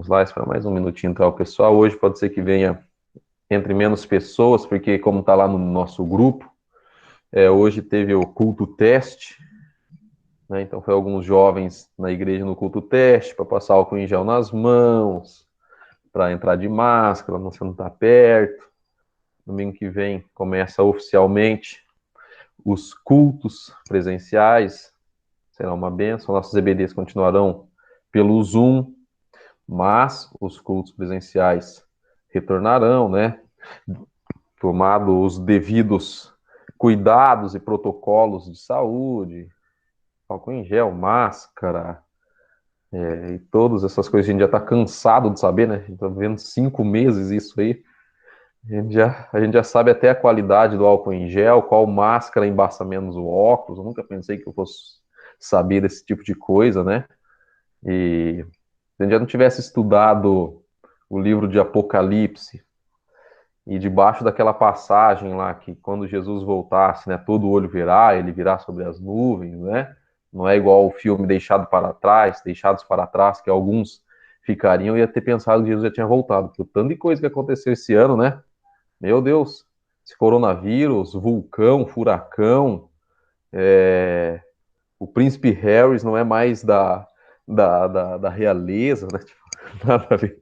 lá, esperar mais um minutinho para o pessoal. Hoje pode ser que venha entre menos pessoas, porque como está lá no nosso grupo, hoje teve o culto teste, né? Então foi alguns jovens na igreja no culto teste, para passar álcool em gel nas mãos, para entrar de máscara, você não está perto. Domingo que vem começa oficialmente os cultos presenciais, será uma bênção. Nossos EBDs continuarão pelo Zoom, mas os cultos presenciais retornarão, né? Tomado os devidos cuidados e protocolos de saúde, álcool em gel, máscara, e todas essas coisas. A gente já está cansado de saber, né? A gente está vivendo 5 meses isso aí. A gente já sabe até a qualidade do álcool em gel, qual máscara embaça menos o óculos. Eu nunca pensei que eu fosse saber desse tipo de coisa, né? E se a gente já não tivesse estudado o livro de Apocalipse, e debaixo daquela passagem lá, que quando Jesus voltasse, né, todo olho verá, ele virá sobre as nuvens, né? Não é igual o filme Deixados para Trás, que alguns ficariam e ia ter pensado que Jesus já tinha voltado. Por tanto de coisa que aconteceu esse ano, né? Meu Deus, esse coronavírus, vulcão, furacão, o príncipe Harry não é mais da realeza, né? Tipo, nada a ver.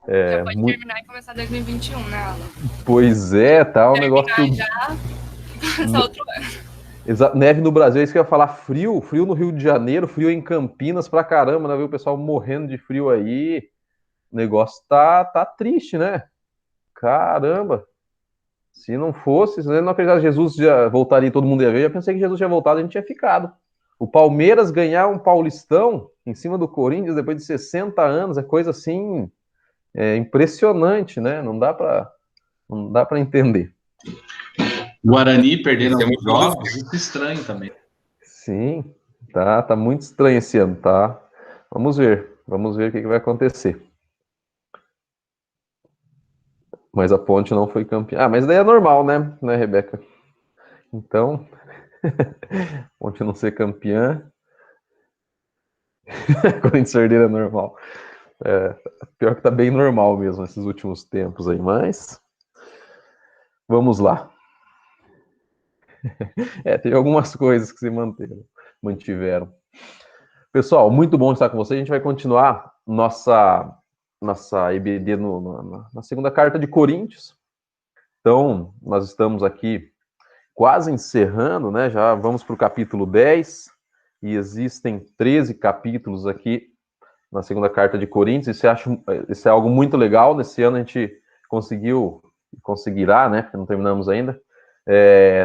Já pode terminar e começar 2021, né, Alan? Pois é, tá um negócio Terminar já e começar outro ano. Neve no Brasil, é isso que eu ia falar. Frio no Rio de Janeiro, frio em Campinas pra caramba, né? Viu o pessoal morrendo de frio aí. O negócio tá triste, né? Caramba. Se não fosse, se eu não acreditava que Jesus já voltaria e todo mundo ia ver, eu pensei que Jesus tinha voltado e a gente tinha ficado. O Palmeiras ganhar um Paulistão em cima do Corinthians depois de 60 anos é coisa assim, impressionante, né? Não dá para entender. Guarani perdendo alguns jogos, isso é estranho também. Sim, tá muito estranho esse ano, tá? Vamos ver o que vai acontecer. Mas a Ponte não foi campeã. Ah, mas daí é normal, né, Rebeca? Então, Ponte não ser campeã, Corinthians perder é normal. Pior que tá bem normal mesmo esses últimos tempos aí, mas vamos lá. Teve algumas coisas que se mantiveram. Pessoal, muito bom estar com vocês. A gente vai continuar nossa EBD na segunda carta de Coríntios. Então, nós estamos aqui quase encerrando, né? Já vamos para o capítulo 10, e existem 13 capítulos aqui na segunda carta de Coríntios. Isso é algo muito legal. Nesse ano a gente conseguirá, né? Porque não terminamos ainda,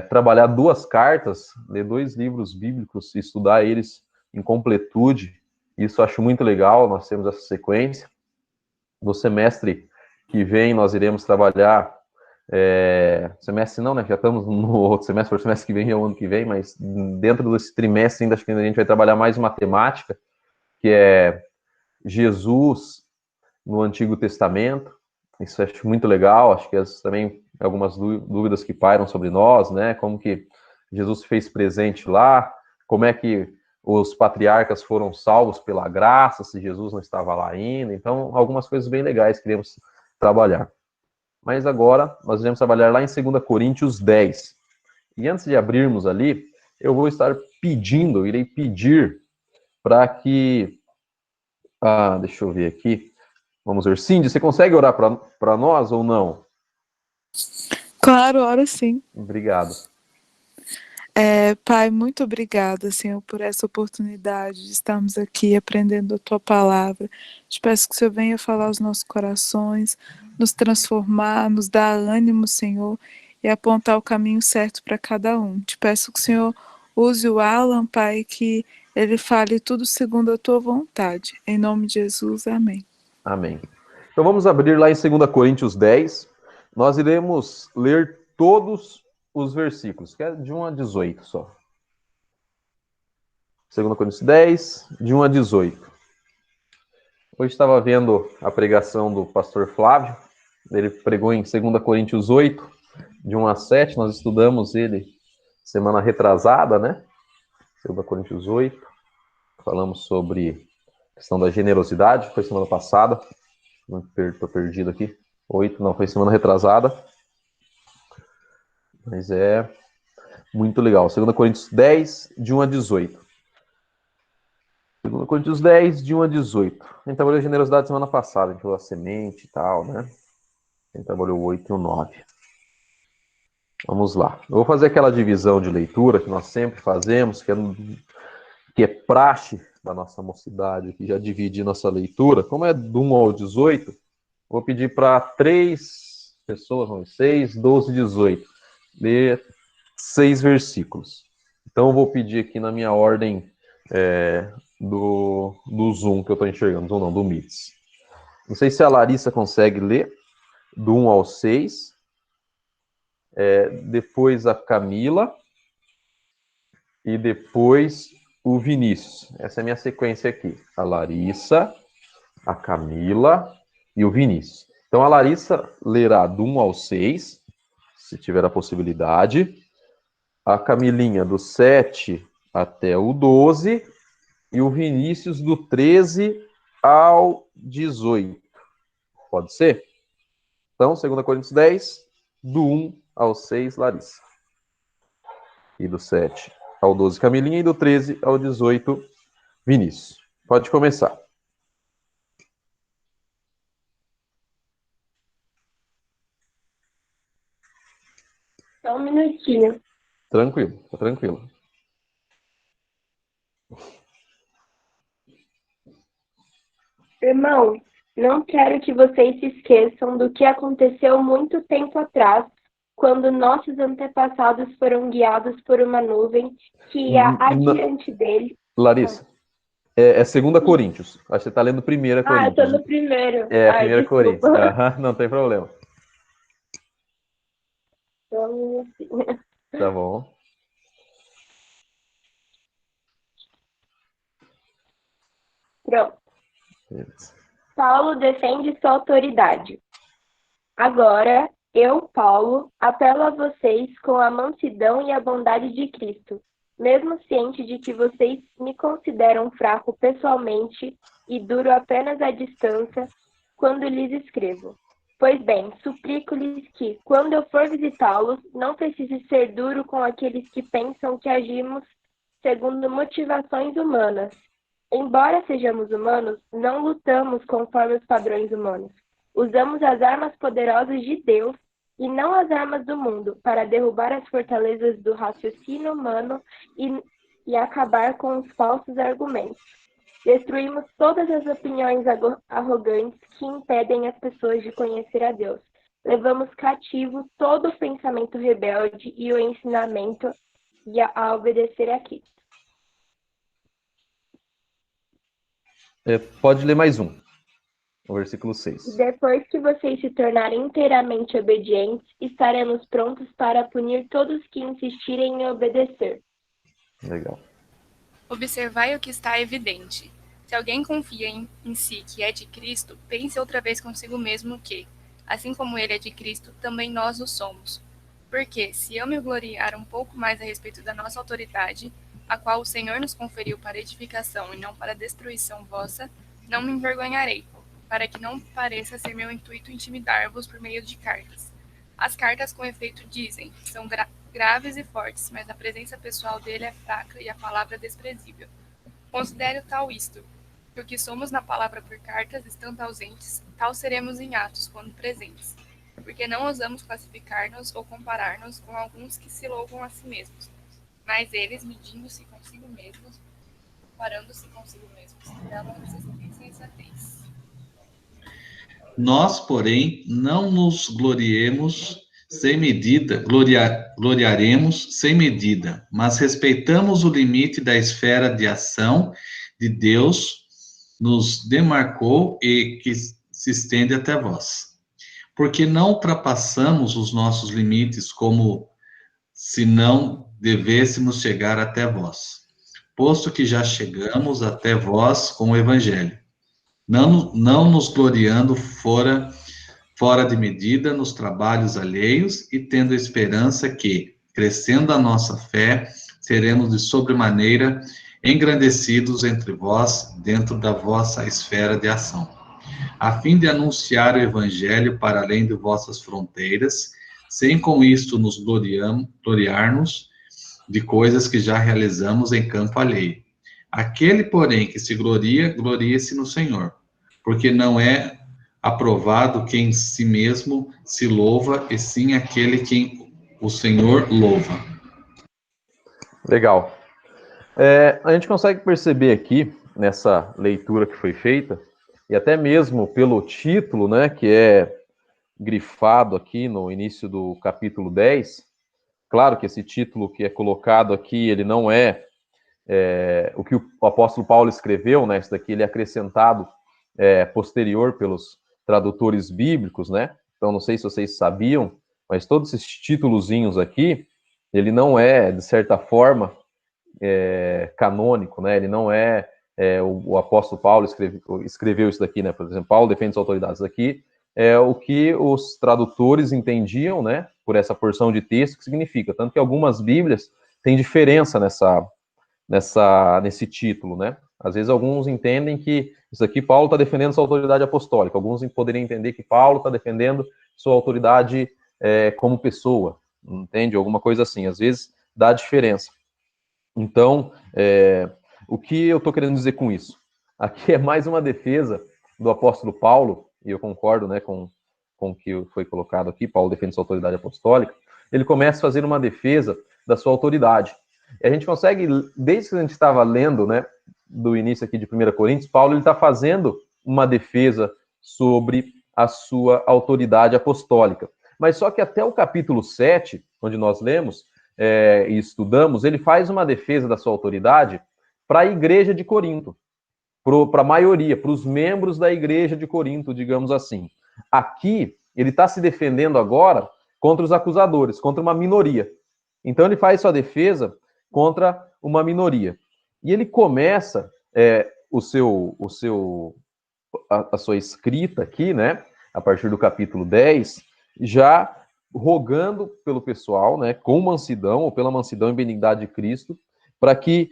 trabalhar 2 cartas, ler 2 livros bíblicos e estudar eles em completude. Isso eu acho muito legal, nós temos essa sequência. No semestre que vem nós iremos trabalhar, semestre não, né? Já estamos no outro semestre, o semestre que vem é o ano que vem, mas dentro desse trimestre ainda acho que a gente vai trabalhar mais matemática, que é Jesus no Antigo Testamento. Isso eu acho muito legal. Acho que também algumas dúvidas que pairam sobre nós, né? Como que Jesus se fez presente lá, como é que os patriarcas foram salvos pela graça, se Jesus não estava lá ainda. Então, algumas coisas bem legais que queremos trabalhar. Mas agora, nós iremos trabalhar lá em 2 Coríntios 10. E antes de abrirmos ali, eu vou estar irei pedir para que... deixa eu ver aqui. Vamos ver. Cindy, você consegue orar para nós ou não? Claro, oro sim. Obrigado. Pai, muito obrigada, Senhor, por essa oportunidade de estarmos aqui aprendendo a Tua palavra. Te peço que o Senhor venha falar aos nossos corações, nos transformar, nos dar ânimo, Senhor, e apontar o caminho certo para cada um. Te peço que o Senhor use o Alan, Pai, que ele fale tudo segundo a Tua vontade. Em nome de Jesus, amém. Amém. Então vamos abrir lá em 2 Coríntios 10. Nós iremos ler todos os versículos, que é de 1 a 18 só. 2 Coríntios 10, de 1 a 18. Hoje estava vendo a pregação do pastor Flávio. Ele pregou em 2 Coríntios 8, de 1 a 7. Nós estudamos ele semana retrasada, né? 2 Coríntios 8. Falamos sobre questão da generosidade, foi semana passada. Estou perdido aqui. 8, não, foi semana retrasada. Mas é muito legal. 2 Coríntios 10, de 1 a 18. 2 Coríntios 10, de 1 a 18. A gente trabalhou generosidade semana passada, a gente falou a semente e tal, né? A gente trabalhou o 8 e o 9. Vamos lá. Eu vou fazer aquela divisão de leitura que nós sempre fazemos, que é praxe da nossa mocidade, que já divide nossa leitura. Como é do 1 ao 18, vou pedir para 3 pessoas, 6, 12, 18, ler 6 versículos. Então eu vou pedir aqui na minha ordem do Zoom que eu estou enxergando, Zoom não, do Meets. Não sei se a Larissa consegue ler, do 1 ao 6. Depois a Camila e depois o Vinícius. Essa é a minha sequência aqui. A Larissa, a Camila e o Vinícius. Então a Larissa lerá do 1 ao 6, se tiver a possibilidade. A Camilinha do 7 até o 12 e o Vinícius do 13 ao 18. Pode ser? Então, 2 Coríntios 10, do 1 ao 6, Larissa. E do 7 ao 12, Camilinha. E do 13 ao 18, Vinícius. Pode começar. Só um minutinho. Tranquilo, tá tranquilo. Irmão, não quero que vocês se esqueçam do que aconteceu muito tempo atrás, quando nossos antepassados foram guiados por uma nuvem que ia adiante deles. Larissa, é 2 Coríntios. Acho que você está lendo 1 Coríntios. Ah, eu tô no primeiro. 1 Coríntios. Não tem problema. Tá bom. Pronto. Paulo defende sua autoridade. Agora, eu, Paulo, apelo a vocês com a mansidão e a bondade de Cristo, mesmo ciente de que vocês me consideram fraco pessoalmente e duro apenas à distância quando lhes escrevo. Pois bem, suplico-lhes que, quando eu for visitá-los, não precise ser duro com aqueles que pensam que agimos segundo motivações humanas. Embora sejamos humanos, não lutamos conforme os padrões humanos. Usamos as armas poderosas de Deus e não as armas do mundo para derrubar as fortalezas do raciocínio humano e acabar com os falsos argumentos. Destruímos todas as opiniões arrogantes que impedem as pessoas de conhecer a Deus. Levamos cativo todo o pensamento rebelde e o ensinamento a obedecer a Cristo. Pode ler mais um. O versículo 6. Depois que vocês se tornarem inteiramente obedientes, estaremos prontos para punir todos que insistirem em obedecer. Legal. Observai o que está evidente. Se alguém confia em si que é de Cristo, pense outra vez consigo mesmo que, assim como ele é de Cristo, também nós o somos. Porque, se eu me gloriar um pouco mais a respeito da nossa autoridade, a qual o Senhor nos conferiu para edificação e não para destruição vossa, não me envergonharei, para que não pareça ser meu intuito intimidar-vos por meio de cartas. As cartas, com efeito, dizem, são graves e fortes, mas a presença pessoal dele é fraca e a palavra desprezível. Considero tal isto, que o que somos na palavra por cartas, estando ausentes, tal seremos em atos, quando presentes. Porque não ousamos classificar-nos ou comparar-nos com alguns que se louvam a si mesmos, mas eles, medindo-se consigo mesmos, comparando-se consigo mesmos, revelam insensatez. Nós, porém, não nos gloriaremos sem medida, gloriaremos sem medida, mas respeitamos o limite da esfera de ação de Deus nos demarcou e que se estende até vós. Porque não ultrapassamos os nossos limites como se não devêssemos chegar até vós, posto que já chegamos até vós com o Evangelho, não nos gloriando fora de medida nos trabalhos alheios e tendo a esperança que, crescendo a nossa fé, seremos de sobremaneira engrandecidos entre vós, dentro da vossa esfera de ação, a fim de anunciar o evangelho para além de vossas fronteiras, sem com isto nos gloriarmos de coisas que já realizamos em campo alheio. Aquele, porém, que se gloria, glorie-se no Senhor, porque não é aprovado quem em si mesmo se louva, e sim aquele que o Senhor louva. Legal. A gente consegue perceber aqui, nessa leitura que foi feita, e até mesmo pelo título, né, que é grifado aqui no início do capítulo 10, claro que esse título que é colocado aqui, ele não é, o que o apóstolo Paulo escreveu, né, isso daqui ele é acrescentado posterior pelos tradutores bíblicos, né, então não sei se vocês sabiam, mas todos esses títulozinhos aqui, ele não é, de certa forma, canônico, né? Ele não é, o apóstolo Paulo escreveu isso daqui, né? Por exemplo, Paulo defende as autoridades aqui, é o que os tradutores entendiam, né? Por essa porção de texto que significa, tanto que algumas Bíblias têm diferença nesse título, né? Às vezes alguns entendem que isso aqui Paulo está defendendo sua autoridade apostólica, alguns poderiam entender que Paulo está defendendo sua autoridade como pessoa, entende? Alguma coisa assim, às vezes dá diferença. Então, o que eu estou querendo dizer com isso? Aqui é mais uma defesa do apóstolo Paulo, e eu concordo, né, com o que foi colocado aqui, Paulo defende sua autoridade apostólica, ele começa a fazer uma defesa da sua autoridade. E a gente consegue, desde que a gente estava lendo, né, do início aqui de 1 Coríntios, Paulo está fazendo uma defesa sobre a sua autoridade apostólica. Mas só que até o capítulo 7, onde nós lemos, e estudamos, ele faz uma defesa da sua autoridade para a igreja de Corinto, para a maioria, para os membros da igreja de Corinto, digamos assim. Aqui, ele está se defendendo agora contra os acusadores, contra uma minoria. Então, ele faz sua defesa contra uma minoria. E ele começa a sua escrita aqui, né, a partir do capítulo 10, já rogando pelo pessoal, né, com mansidão, ou pela mansidão e benignidade de Cristo, para que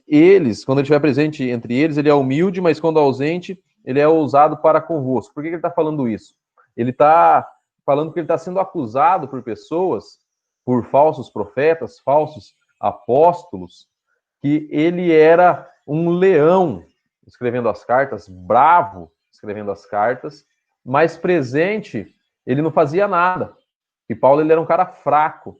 eles, quando ele estiver presente entre eles, ele é humilde, mas quando ausente, ele é ousado para convosco. Por que ele está falando isso? Ele está falando que ele está sendo acusado por pessoas, por falsos profetas, falsos apóstolos, que ele era um leão escrevendo as cartas, bravo escrevendo as cartas, mas presente ele não fazia nada. E Paulo ele era um cara fraco.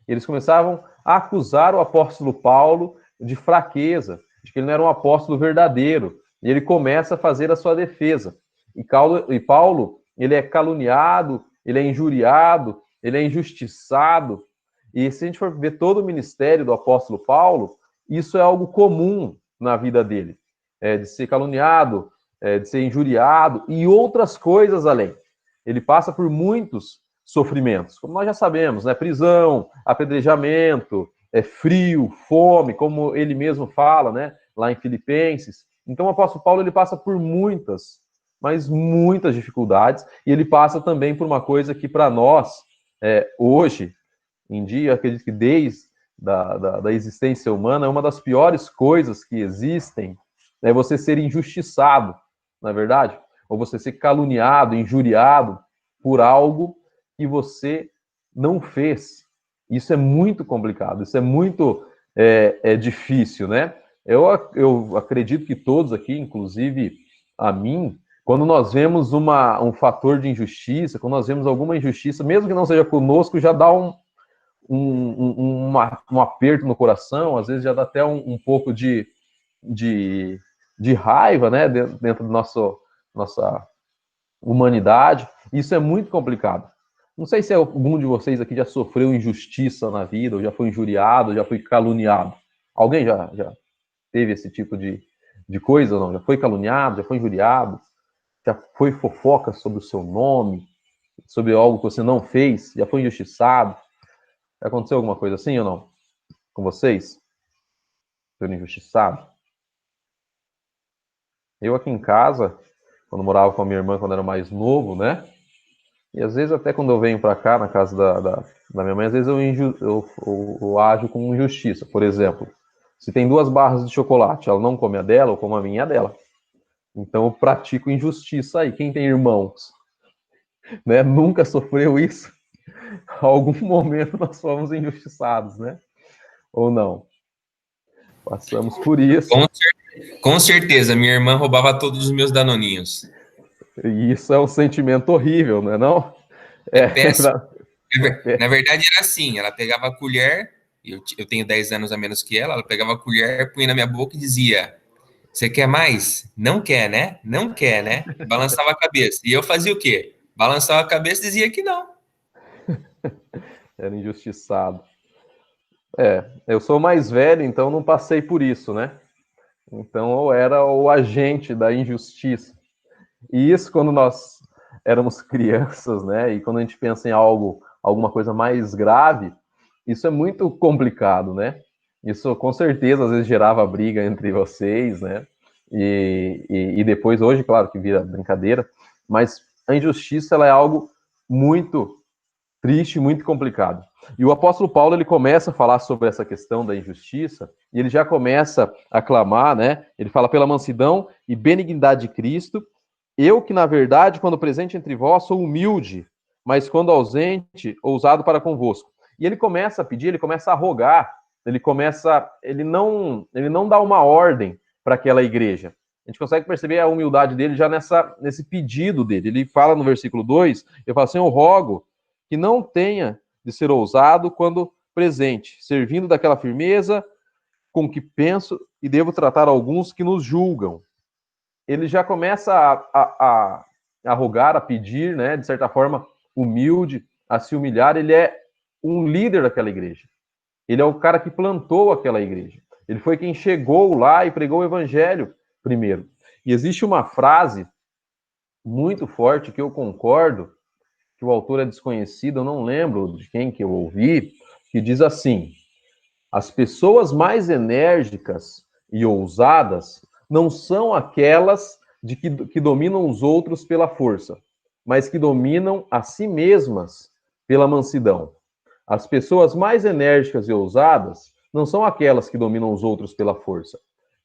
Eles começavam a acusar o apóstolo Paulo de fraqueza, de que ele não era um apóstolo verdadeiro. E ele começa a fazer a sua defesa. E Paulo, ele é caluniado, ele é injuriado, ele é injustiçado. E se a gente for ver todo o ministério do apóstolo Paulo, isso é algo comum na vida dele. De ser caluniado, de ser injuriado e outras coisas além. Ele passa por muitos sofrimentos, como nós já sabemos, né? Prisão, apedrejamento, frio, fome, como ele mesmo fala, né? Lá em Filipenses. Então o apóstolo Paulo ele passa por muitas, mas muitas dificuldades, e ele passa também por uma coisa que para nós, hoje em dia, acredito que desde da existência humana, é uma das piores coisas que existem, é você ser injustiçado, não é verdade? Ou você ser caluniado, injuriado por algo que você não fez. Isso é muito complicado, isso é muito difícil, né? Eu acredito que todos aqui, inclusive a mim, quando nós vemos um fator de injustiça, quando nós vemos alguma injustiça, mesmo que não seja conosco, já dá um aperto no coração, às vezes já dá até um pouco de raiva, né, dentro da nossa humanidade. Isso é muito complicado. Não sei se algum de vocês aqui já sofreu injustiça na vida, ou já foi injuriado, ou já foi caluniado. Alguém já teve esse tipo de coisa ou não? Já foi caluniado, já foi injuriado, já foi fofoca sobre o seu nome, sobre algo que você não fez, já foi injustiçado? Já aconteceu alguma coisa assim ou não? Com vocês? Foi injustiçado? Eu aqui em casa, quando morava com a minha irmã, quando era mais novo, né? E às vezes até quando eu venho para cá, na casa da minha mãe, às vezes eu ajo com injustiça. Por exemplo, Se tem 2 barras de chocolate, ela não come a dela, eu como a minha, a dela. Então eu pratico injustiça aí. Quem tem irmãos, né, nunca sofreu isso? Em algum momento nós fomos injustiçados, né? Ou não? Passamos por isso. Com certeza, minha irmã roubava todos os meus danoninhos. E isso é um sentimento horrível, não é não? É péssimo. É. Na verdade, era assim, ela pegava a colher, eu tenho 10 anos a menos que ela pegava a colher, punha na minha boca e dizia, você quer mais? Não quer, né? Não quer, né? Balançava a cabeça. E eu fazia o quê? Balançava a cabeça e dizia que não. Era injustiçado. Eu sou mais velho, então não passei por isso, né? Então eu era o agente da injustiça. E isso quando nós éramos crianças, né? E quando a gente pensa em alguma coisa mais grave, isso é muito complicado, né? Isso com certeza às vezes gerava briga entre vocês, né? E depois, hoje, claro que vira brincadeira, mas a injustiça ela é algo muito triste, muito complicado. E o apóstolo Paulo, ele começa a falar sobre essa questão da injustiça, e ele já começa a clamar, né? Ele fala pela mansidão e benignidade de Cristo, eu que, na verdade, quando presente entre vós, sou humilde, mas quando ausente, ousado para convosco. E ele começa a pedir, ele começa a rogar, ele não dá uma ordem para aquela igreja. A gente consegue perceber a humildade dele já nesse pedido dele. Ele fala no versículo 2, eu falo assim, eu rogo que não tenha de ser ousado quando presente, servindo daquela firmeza com que penso e devo tratar alguns que nos julgam. Ele já começa a rogar, a pedir, né, de certa forma, humilde, a se humilhar. Ele é um líder daquela igreja. Ele é o cara que plantou aquela igreja. Ele foi quem chegou lá e pregou o evangelho primeiro. E existe uma frase muito forte que eu concordo, que o autor é desconhecido, eu não lembro de quem que eu ouvi, que diz assim, as pessoas mais enérgicas e ousadas não são aquelas que dominam os outros pela força, mas que dominam a si mesmas pela mansidão. As pessoas mais enérgicas e ousadas não são aquelas que dominam os outros pela força,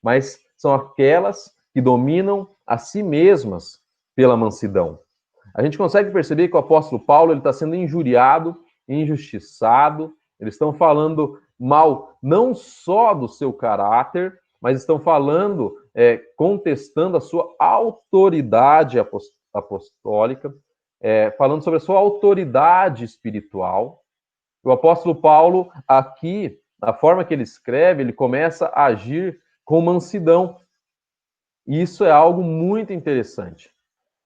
mas são aquelas que dominam a si mesmas pela mansidão. A gente consegue perceber que o apóstolo Paulo está sendo injuriado, injustiçado, eles estão falando mal não só do seu caráter, mas estão falando, contestando a sua autoridade apostólica, falando sobre a sua autoridade espiritual. O apóstolo Paulo, aqui, na forma que ele escreve, ele começa a agir com mansidão. E isso é algo muito interessante.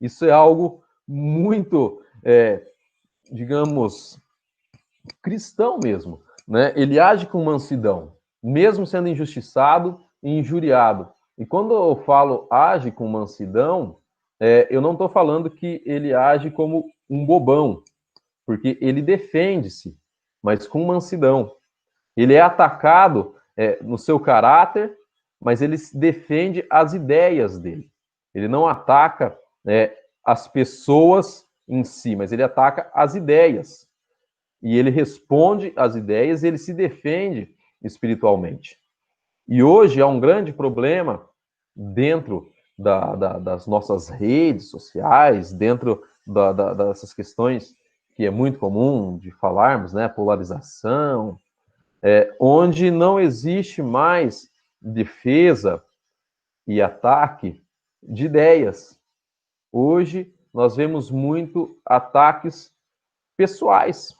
Isso é algo muito, digamos, cristão mesmo, né? Ele age com mansidão, mesmo sendo injustiçado e injuriado. E quando eu falo age com mansidão, eu não estou falando que ele age como um bobão, porque ele defende-se, mas com mansidão. Ele é atacado no seu caráter, mas ele defende as ideias dele. Ele não ataca as pessoas em si, mas ele ataca as ideias. E ele responde às ideias e ele se defende espiritualmente. E hoje há um grande problema dentro das nossas redes sociais, dentro dessas questões que é muito comum de falarmos, né, polarização, onde não existe mais defesa e ataque de ideias. Hoje nós vemos muito ataques pessoais,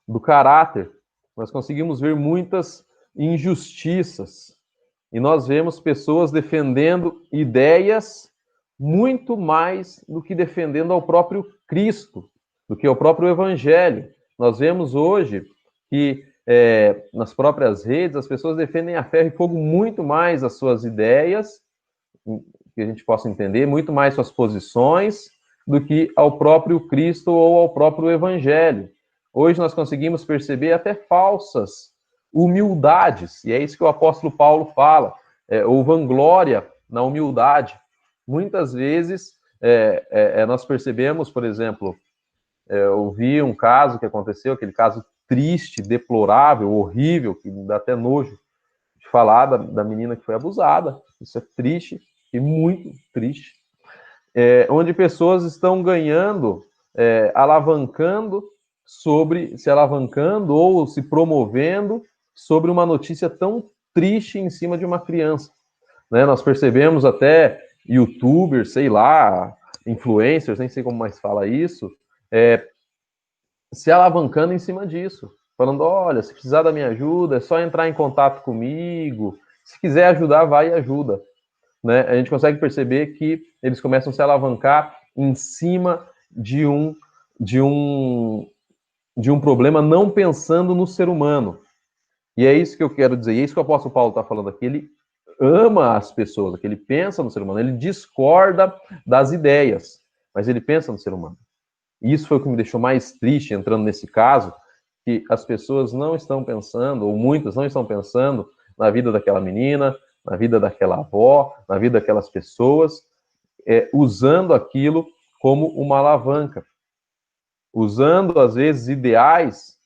do caráter. Nós conseguimos ver muitas injustiças. E nós vemos pessoas defendendo ideias muito mais do que defendendo ao próprio Cristo, do que ao próprio Evangelho. Nós vemos hoje que nas próprias redes as pessoas defendem a ferro e fogo muito mais as suas ideias, que a gente possa entender, muito mais suas posições, do que ao próprio Cristo ou ao próprio Evangelho. Hoje nós conseguimos perceber até falsas humildades, e é isso que o apóstolo Paulo fala, ou vanglória na humildade. Muitas vezes nós percebemos, por exemplo, eu vi um caso que aconteceu, aquele caso triste, deplorável, horrível, que dá até nojo de de falar da menina que foi abusada. Isso é triste e muito triste. Onde pessoas estão ganhando, se alavancando ou se promovendo sobre uma notícia tão triste em cima de uma criança. Né? Nós percebemos até youtubers, sei lá, influencers, nem sei como mais fala isso, se alavancando em cima disso. Falando, olha, se precisar da minha ajuda, é só entrar em contato comigo. Se quiser ajudar, vai e ajuda. Né? A gente consegue perceber que eles começam a se alavancar em cima de um problema, não pensando no ser humano. E é isso que eu quero dizer, e é isso que o apóstolo Paulo está falando aqui. Ele ama as pessoas, ele pensa no ser humano, ele discorda das ideias, mas ele pensa no ser humano. E isso foi o que me deixou mais triste, entrando nesse caso, que as pessoas não estão pensando, ou muitas não estão pensando na vida daquela menina, na vida daquela avó, na vida daquelas pessoas, usando aquilo como uma alavanca, usando, às vezes, ideais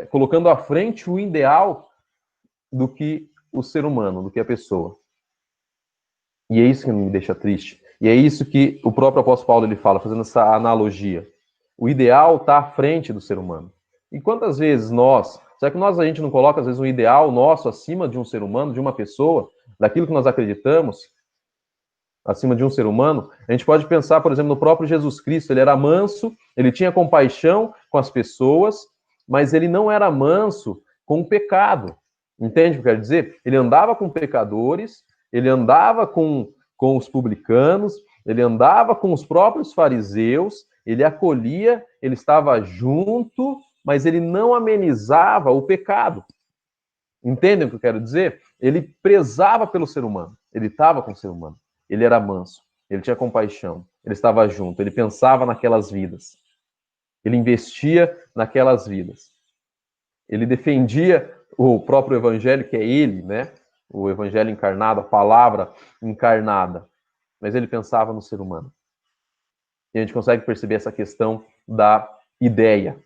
colocando à frente o ideal do que o ser humano, do que a pessoa. E é isso que me deixa triste. E é isso que o próprio apóstolo Paulo ele fala, fazendo essa analogia. O ideal está à frente do ser humano. E quantas vezes será que a gente não coloca, às vezes, um ideal nosso acima de um ser humano, de uma pessoa, daquilo que nós acreditamos, acima de um ser humano? A gente pode pensar, por exemplo, no próprio Jesus Cristo. Ele era manso, ele tinha compaixão com as pessoas, mas ele não era manso com o pecado. Entende o que eu quero dizer? Ele andava com pecadores, ele andava com os publicanos, ele andava com os próprios fariseus, ele acolhia, ele estava junto, mas ele não amenizava o pecado. Entendem o que eu quero dizer? Ele prezava pelo ser humano, ele estava com o ser humano, ele era manso, ele tinha compaixão, ele estava junto, ele pensava naquelas vidas, ele investia naquelas vidas, ele defendia o próprio evangelho, que é ele, né? O evangelho encarnado, a palavra encarnada, mas ele pensava no ser humano. E a gente consegue perceber essa questão da ideia,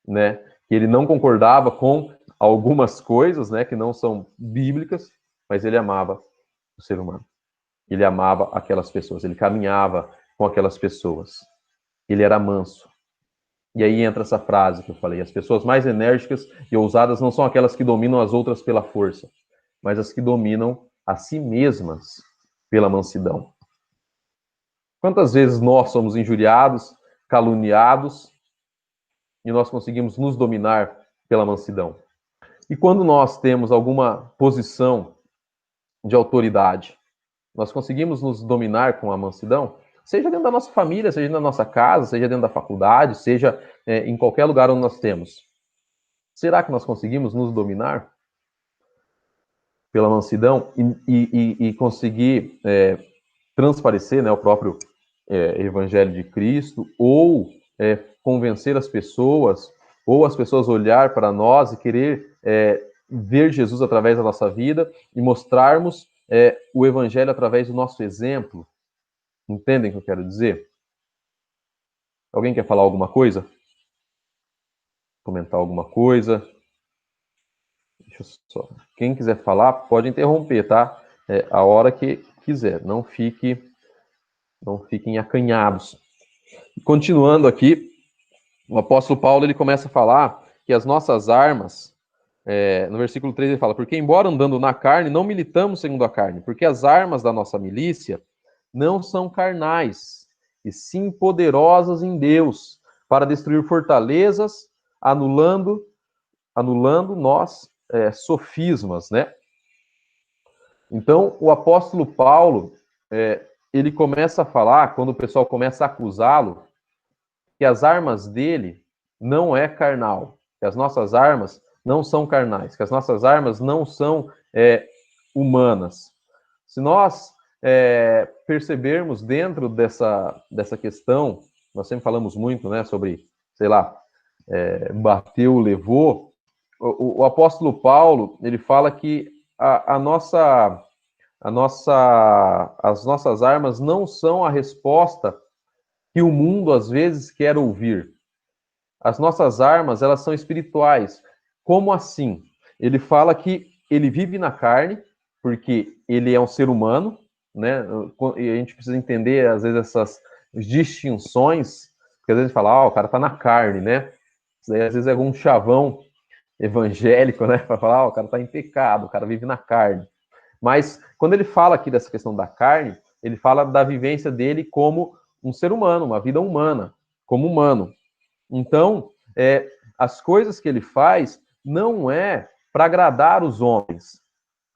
né? Que ele não concordava com algumas coisas, né, que não são bíblicas, mas ele amava o ser humano. Ele amava aquelas pessoas, ele caminhava com aquelas pessoas. Ele era manso. E aí entra essa frase que eu falei: as pessoas mais enérgicas e ousadas não são aquelas que dominam as outras pela força, mas as que dominam a si mesmas pela mansidão. Quantas vezes nós somos injuriados, caluniados, e nós conseguimos nos dominar pela mansidão? E quando nós temos alguma posição de autoridade, nós conseguimos nos dominar com a mansidão? Seja dentro da nossa família, seja na nossa casa, seja dentro da faculdade, seja em qualquer lugar onde nós temos. Será que nós conseguimos nos dominar pela mansidão e conseguir transparecer, né, o próprio Evangelho de Cristo, ou convencer as pessoas, ou as pessoas olhar para nós e querer ver Jesus através da nossa vida e mostrarmos o Evangelho através do nosso exemplo? Entendem o que eu quero dizer? Alguém quer falar alguma coisa? Comentar alguma coisa? Deixa eu só. Quem quiser falar, pode interromper, tá? A hora que quiser. Não fiquem acanhados. Continuando aqui, o apóstolo Paulo ele começa a falar que as nossas armas, no versículo 3 ele fala: porque embora andando na carne, não militamos segundo a carne, porque as armas da nossa milícia não são carnais, e sim poderosas em Deus, para destruir fortalezas, anulando nós sofismas, né? Então, o apóstolo Paulo, ele começa a falar, quando o pessoal começa a acusá-lo, que as armas dele não é carnal, que as nossas armas não são carnais, que as nossas armas não são humanas. Se nós percebermos dentro dessa questão, nós sempre falamos muito, né, sobre, sei lá, bateu, levou, o apóstolo Paulo, ele fala que as nossas armas não são a resposta que o mundo às vezes quer ouvir. As nossas armas, elas são espirituais. Como assim? Ele fala que ele vive na carne, porque ele é um ser humano, né? E a gente precisa entender, às vezes, essas distinções, porque às vezes a gente fala, o cara tá na carne, né? Isso aí, às vezes, é algum chavão evangélico, né? Para falar, o cara tá em pecado, o cara vive na carne. Mas, quando ele fala aqui dessa questão da carne, ele fala da vivência dele como um ser humano, uma vida humana, como humano. Então, as coisas que ele faz não é para agradar os homens.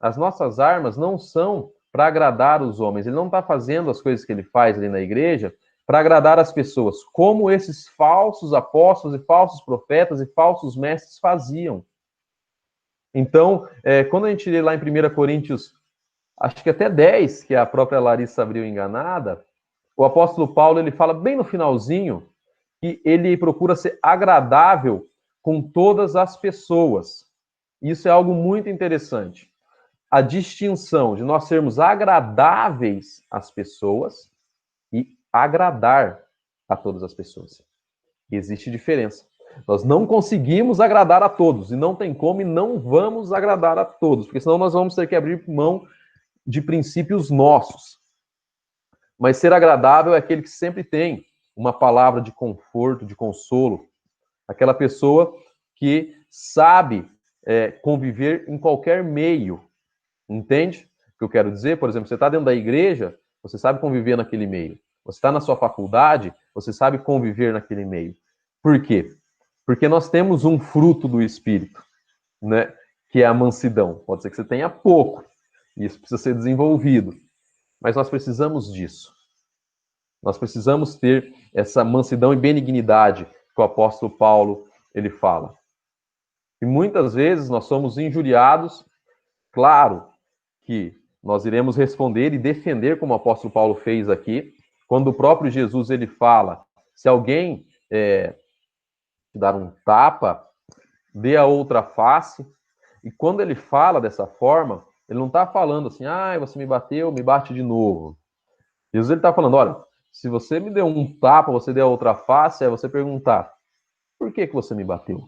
As nossas armas não são para agradar os homens. Ele não está fazendo as coisas que ele faz ali na igreja para agradar as pessoas, como esses falsos apóstolos e falsos profetas e falsos mestres faziam. Então, quando a gente lê lá em 1 Coríntios, acho que até 10, que a própria Larissa abriu enganada, o apóstolo Paulo, ele fala bem no finalzinho que ele procura ser agradável com todas as pessoas. Isso é algo muito interessante. A distinção de nós sermos agradáveis às pessoas e agradar a todas as pessoas. Existe diferença. Nós não conseguimos agradar a todos, e não tem como, e não vamos agradar a todos, porque senão nós vamos ter que abrir mão de princípios nossos. Mas ser agradável é aquele que sempre tem uma palavra de conforto, de consolo. Aquela pessoa que sabe conviver em qualquer meio. Entende o que eu quero dizer? Por exemplo, você está dentro da igreja, você sabe conviver naquele meio. Você está na sua faculdade, você sabe conviver naquele meio. Por quê? Porque nós temos um fruto do Espírito, né? Que é a mansidão. Pode ser que você tenha pouco, e isso precisa ser desenvolvido. Mas nós precisamos disso. Nós precisamos ter essa mansidão e benignidade que o apóstolo Paulo ele fala. E muitas vezes nós somos injuriados, claro que nós iremos responder e defender, como o apóstolo Paulo fez aqui, quando o próprio Jesus ele fala, se alguém te dar um tapa, dê a outra face. E quando ele fala dessa forma, ele não está falando assim, você me bateu, me bate de novo. Jesus ele está falando, olha, se você me deu um tapa, você deu a outra face, é você perguntar, por que você me bateu?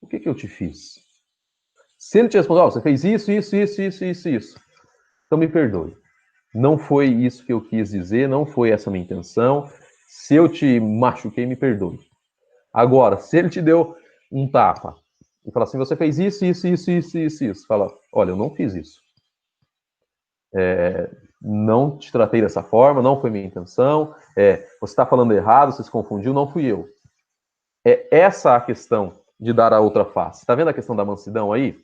O que eu te fiz? Se ele te responder, você fez isso, então me perdoe. Não foi isso que eu quis dizer, não foi essa a minha intenção. Se eu te machuquei, me perdoe. Agora, se ele te deu um tapa e fala assim, você fez isso, fala, olha, eu não fiz isso. Não te tratei dessa forma, não foi minha intenção, você está falando errado, você se confundiu, não fui eu. É essa a questão de dar a outra face. Está vendo a questão da mansidão aí?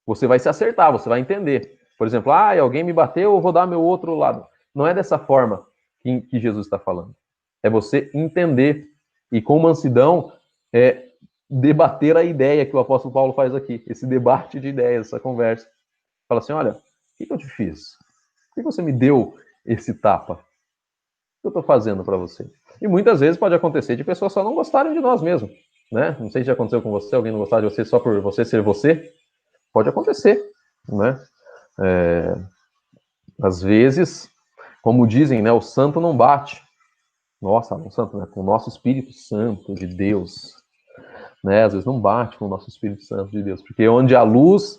Você vai se acertar, você vai entender. Por exemplo, alguém me bateu, eu vou dar meu outro lado. Não é dessa forma que Jesus está falando. É você entender e com mansidão debater a ideia que o apóstolo Paulo faz aqui, esse debate de ideias, essa conversa. Fala assim, olha, o que eu te fiz? Por que você me deu esse tapa? O que eu estou fazendo para você? E muitas vezes pode acontecer de pessoas só não gostarem de nós mesmos, né? Não sei se já aconteceu com você, alguém não gostar de você só por você ser você. Pode acontecer, né? Às vezes, como dizem, né? O santo não bate. Nossa, um santo, né? Com o nosso Espírito Santo de Deus, né? Às vezes não bate com o nosso Espírito Santo de Deus, porque onde há luz,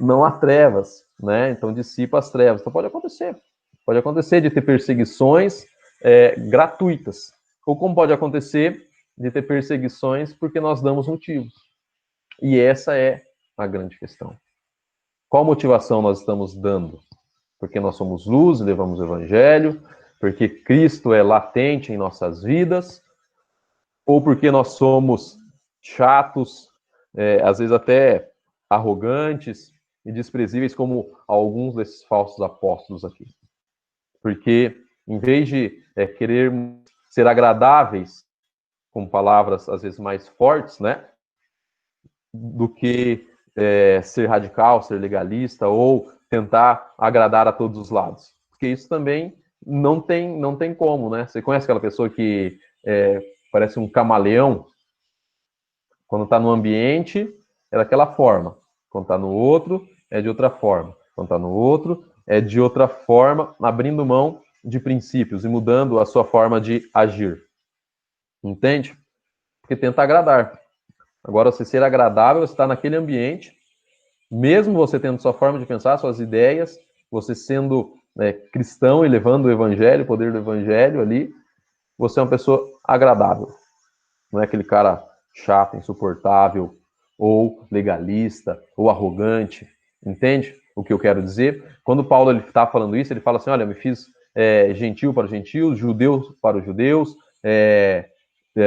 não há trevas, né? Então dissipa as trevas. Então pode acontecer de ter perseguições gratuitas, ou como pode acontecer de ter perseguições porque nós damos motivos. E essa é a grande questão. Qual motivação nós estamos dando? Porque nós somos luz e levamos o evangelho, porque Cristo é latente em nossas vidas, ou porque nós somos chatos, às vezes até arrogantes e desprezíveis, como alguns desses falsos apóstolos aqui. Porque, em vez de querer ser agradáveis, com palavras às vezes mais fortes, né, do que ser radical, ser legalista, ou tentar agradar a todos os lados. Porque isso também não tem como, né? Você conhece aquela pessoa que parece um camaleão? Quando está no ambiente, é daquela forma. Quando está no outro, é de outra forma. Quando está no outro, é de outra forma, abrindo mão de princípios e mudando a sua forma de agir. Entende? Porque tenta agradar. Agora, você ser agradável, você está naquele ambiente, mesmo você tendo sua forma de pensar, suas ideias, você sendo cristão e levando o evangelho, o poder do evangelho ali, você é uma pessoa agradável. Não é aquele cara chato, insuportável, ou legalista, ou arrogante. Entende o que eu quero dizer? Quando Paulo está falando isso, ele fala assim, olha, eu me fiz gentil para os gentios, judeus para os judeus,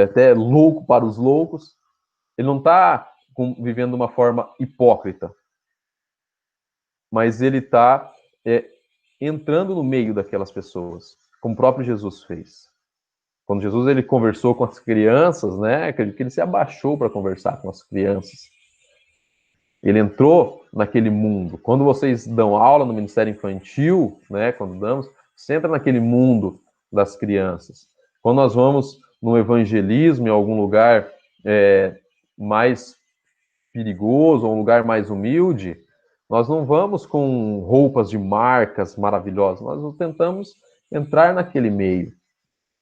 até louco para os loucos. Ele não está vivendo de uma forma hipócrita, mas ele está entrando no meio daquelas pessoas, como o próprio Jesus fez. Quando Jesus ele conversou com as crianças, né, que ele se abaixou para conversar com as crianças. Ele entrou naquele mundo. Quando vocês dão aula no Ministério Infantil, né, quando damos, você entra naquele mundo das crianças. Quando nós vamos no evangelismo, em algum lugar mais perigoso, ou um lugar mais humilde, nós não vamos com roupas de marcas maravilhosas, nós tentamos entrar naquele meio.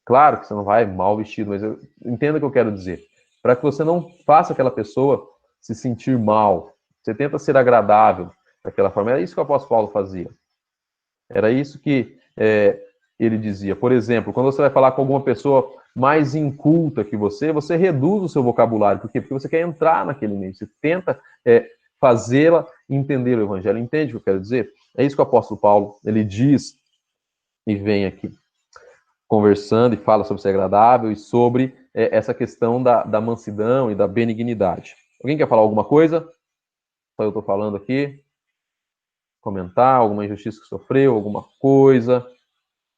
Claro que você não vai mal vestido, mas eu entendo o que eu quero dizer. Para que você não faça aquela pessoa se sentir mal, você tenta ser agradável daquela forma. Era isso que o apóstolo Paulo fazia. Era isso que ele dizia. Por exemplo, quando você vai falar com alguma pessoa mais inculta que você reduz o seu vocabulário. Por quê? Porque você quer entrar naquele meio. Você tenta fazê-la entender o evangelho. Entende o que eu quero dizer? É isso que o apóstolo Paulo ele diz e vem aqui conversando e fala sobre ser agradável e sobre essa questão da mansidão e da benignidade. Alguém quer falar alguma coisa? Só eu estou falando aqui. Comentar alguma injustiça que sofreu, alguma coisa,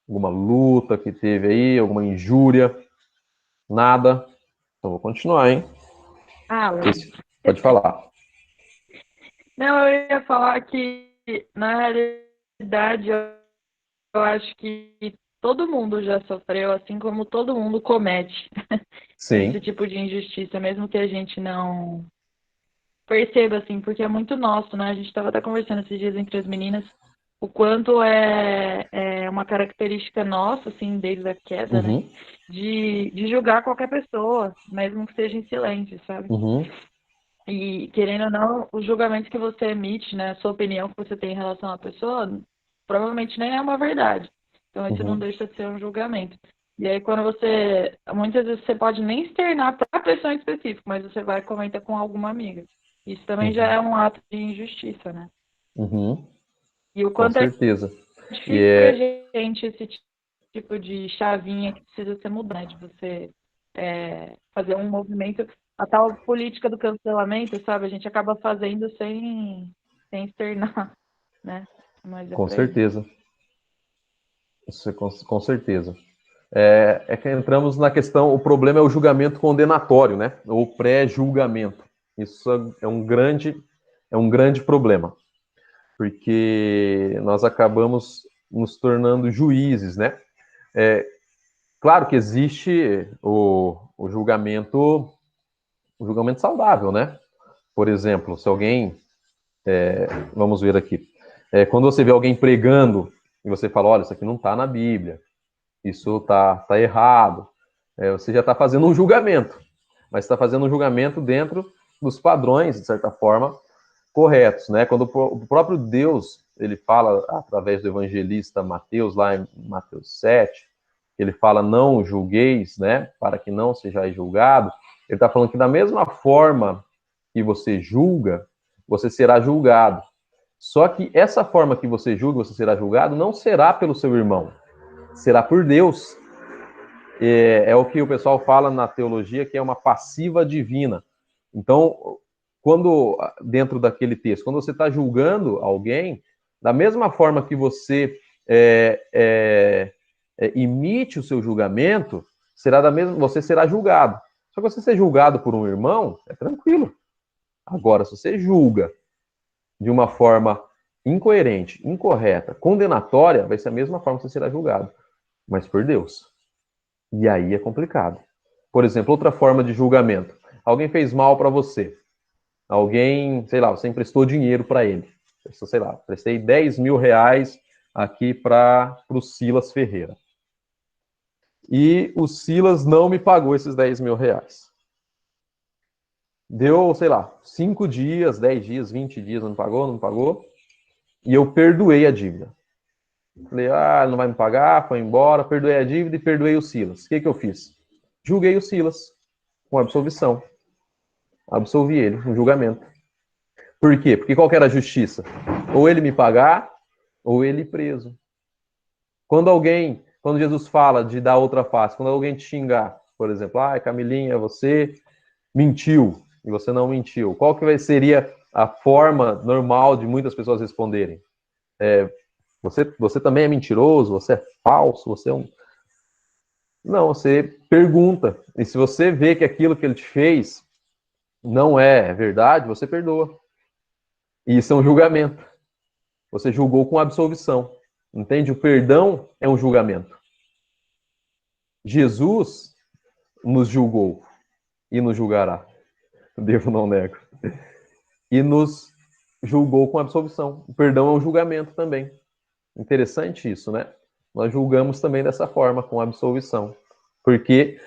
alguma luta que teve aí, alguma injúria. Nada. Então vou continuar, hein? Pode falar. Não, eu ia falar que, na realidade, eu acho que todo mundo já sofreu, assim como todo mundo comete Sim. esse tipo de injustiça, mesmo que a gente não perceba, assim, porque é muito nosso, né? A gente estava até conversando esses dias entre as meninas, o quanto é uma característica nossa, assim, desde a queda, né? De julgar qualquer pessoa, mesmo que seja em silêncio, sabe? E, querendo ou não, os julgamentos que você emite, né, a sua opinião que você tem em relação à pessoa, provavelmente nem é uma verdade. Então, isso não deixa de ser um julgamento. E aí, quando muitas vezes você pode nem externar para a pessoa em específico, mas você vai e comenta com alguma amiga. Isso também já é um ato de injustiça, né? E o Com quanto certeza. é difícil pra gente esse tipo de chavinha que precisa ser mudada, né? De você fazer um movimento, a tal política do cancelamento, sabe? A gente acaba fazendo sem externar, né? Mas Com certeza. Com certeza. É que entramos na questão, o problema é o julgamento condenatório, né? Ou pré-julgamento. Isso é um grande problema. Porque nós acabamos nos tornando juízes, né? Claro que existe o julgamento saudável, né? Por exemplo, se alguém, vamos ver aqui, quando você vê alguém pregando e você fala, olha, isso aqui não está na Bíblia, isso tá errado, você já está fazendo um julgamento, mas está fazendo um julgamento dentro dos padrões, de certa forma, corretos, né? Quando o próprio Deus, ele fala através do evangelista Mateus, lá em Mateus 7, ele fala, não julgueis, né? Para que não sejais julgado. Ele está falando que da mesma forma que você julga, você será julgado. Só que essa forma que você julga, você será julgado, não será pelo seu irmão, será por Deus. É o que o pessoal fala na teologia, que é uma passiva divina. Então, quando, dentro daquele texto, quando você está julgando alguém, da mesma forma que você emite o seu julgamento, você será julgado. Só que você ser julgado por um irmão, é tranquilo. Agora, se você julga de uma forma incoerente, incorreta, condenatória, vai ser a mesma forma que você será julgado, mas por Deus. E aí é complicado. Por exemplo, outra forma de julgamento. Alguém fez mal para você. Alguém, sei lá, você emprestou dinheiro para ele. Sei lá, prestei 10 mil reais aqui para o Silas Ferreira. E o Silas não me pagou esses 10 mil reais. Deu, sei lá, 5 dias, 10 dias, 20 dias, não me pagou, não me pagou. E eu perdoei a dívida. Falei, ele não vai me pagar, foi embora, perdoei a dívida e perdoei o Silas. O que eu fiz? Julguei o Silas com absolvição. Absolvi ele, um julgamento. Por quê? Porque qual que era a justiça? Ou ele me pagar, ou ele ir preso. Quando Jesus fala de dar outra face, quando alguém te xingar, por exemplo, Camilinha, você mentiu, e você não mentiu. Qual que seria a forma normal de muitas pessoas responderem? Você também é mentiroso, você é falso, você é um... Não, você pergunta. E se você vê que aquilo que ele te fez não é verdade, você perdoa. E isso é um julgamento. Você julgou com absolvição. Entende? O perdão é um julgamento. Jesus nos julgou e nos julgará. Devo não nego. E nos julgou com absolvição. O perdão é um julgamento também. Interessante isso, né? Nós julgamos também dessa forma, com absolvição. Porque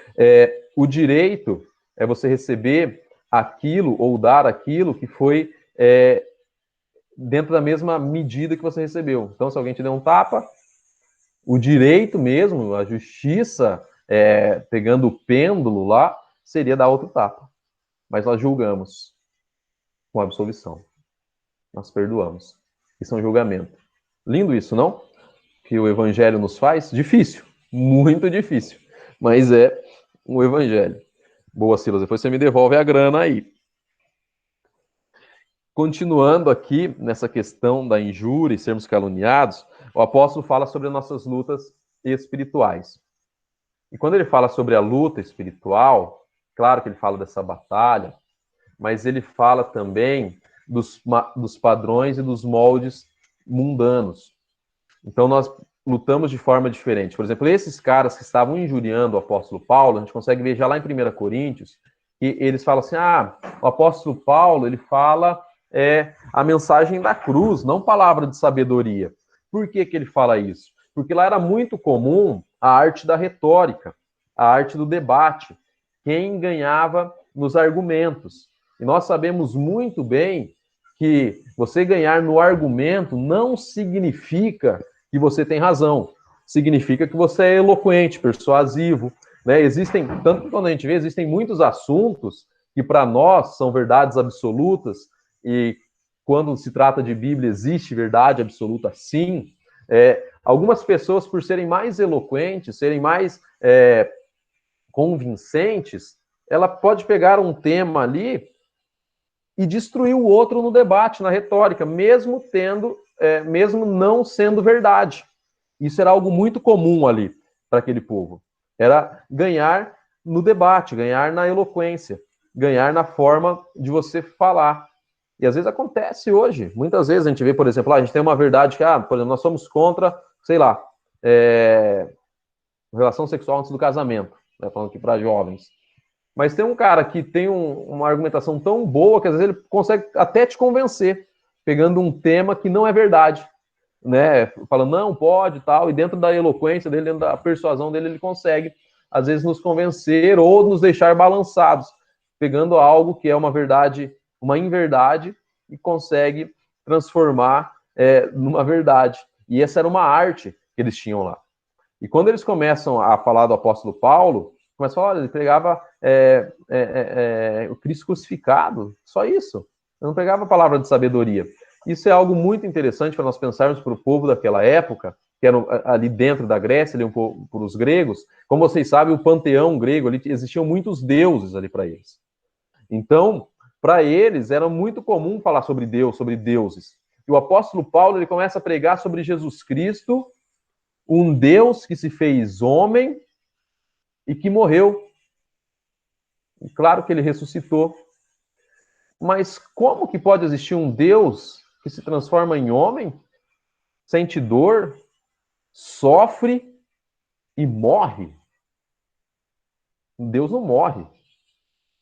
o direito é você receber aquilo ou dar aquilo que foi dentro da mesma medida que você recebeu. Então, se alguém te deu um tapa, o direito mesmo, a justiça, pegando o pêndulo lá, seria dar outro tapa. Mas nós julgamos com absolvição. Nós perdoamos. Isso é um julgamento. Lindo isso, não? Que o evangelho nos faz? Difícil. Muito difícil. Mas é um evangelho. Boa, Silas. Depois você me devolve a grana aí. Continuando aqui nessa questão da injúria e sermos caluniados, o apóstolo fala sobre nossas lutas espirituais. E quando ele fala sobre a luta espiritual, claro que ele fala dessa batalha, mas ele fala também dos padrões e dos moldes mundanos. Então nós lutamos de forma diferente. Por exemplo, esses caras que estavam injuriando o apóstolo Paulo, a gente consegue ver já lá em 1 Coríntios, que eles falam assim, o apóstolo Paulo, ele fala a mensagem da cruz, não palavra de sabedoria. Por que ele fala isso? Porque lá era muito comum a arte da retórica, a arte do debate, quem ganhava nos argumentos. E nós sabemos muito bem que você ganhar no argumento não significa que você tem razão. Significa que você é eloquente, persuasivo, né? Tanto que quando a gente vê, existem muitos assuntos que para nós são verdades absolutas, e quando se trata de Bíblia existe verdade absoluta sim. Algumas pessoas, por serem mais eloquentes, serem mais convincentes, ela pode pegar um tema ali e destruir o outro no debate, na retórica, mesmo não sendo verdade. Isso era algo muito comum ali para aquele povo. Era ganhar no debate, ganhar na eloquência, ganhar na forma de você falar. E às vezes acontece hoje. Muitas vezes a gente vê, por exemplo, a gente tem uma verdade que, por exemplo, nós somos contra, sei lá, relação sexual antes do casamento, né, falando aqui para jovens. Mas tem um cara que tem uma argumentação tão boa que às vezes ele consegue até te convencer, pegando um tema que não é verdade, né? Falando, não, pode e tal, e dentro da eloquência dele, dentro da persuasão dele, ele consegue, às vezes, nos convencer ou nos deixar balançados, pegando algo que é uma verdade, uma inverdade, e consegue transformar numa verdade. E essa era uma arte que eles tinham lá. E quando eles começam a falar do apóstolo Paulo, começam a falar, olha, ele pregava o Cristo crucificado, só isso. Ele não pregava a palavra de sabedoria. Isso é algo muito interessante para nós pensarmos para o povo daquela época, que era ali dentro da Grécia, ali por os gregos. Como vocês sabem, o panteão grego, ali existiam muitos deuses ali para eles. Então, para eles, era muito comum falar sobre Deus, sobre deuses. E o apóstolo Paulo, ele começa a pregar sobre Jesus Cristo, um Deus que se fez homem e que morreu. E claro que ele ressuscitou. Mas como que pode existir um Deus que se transforma em homem, sente dor, sofre e morre? Um Deus não morre.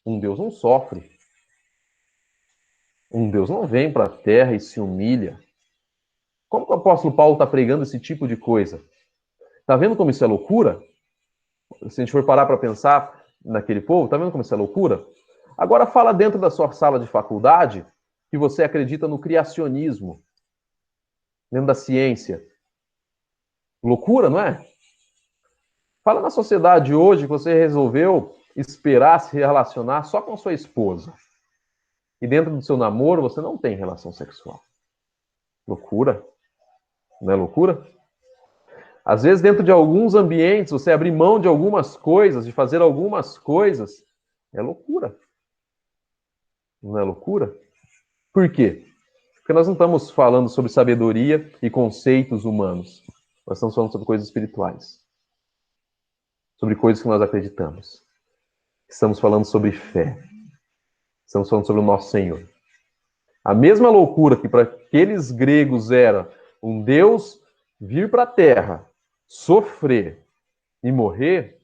Um Deus não sofre. Um Deus não vem para a terra e se humilha. Como que o apóstolo Paulo está pregando esse tipo de coisa? Está vendo como isso é loucura? Se a gente for parar para pensar naquele povo, está vendo como isso é loucura? Agora fala dentro da sua sala de faculdade que você acredita no criacionismo, dentro da ciência. Loucura, não é? Fala na sociedade hoje que você resolveu esperar se relacionar só com sua esposa. E dentro do seu namoro você não tem relação sexual. Loucura. Não é loucura? Às vezes, dentro de alguns ambientes, você abrir mão de algumas coisas, de fazer algumas coisas, é loucura. Não é loucura? Por quê? Porque nós não estamos falando sobre sabedoria e conceitos humanos. Nós estamos falando sobre coisas espirituais. Sobre coisas que nós acreditamos. Estamos falando sobre fé. Estamos falando sobre o nosso Senhor. A mesma loucura que para aqueles gregos era um Deus vir para a terra, sofrer e morrer,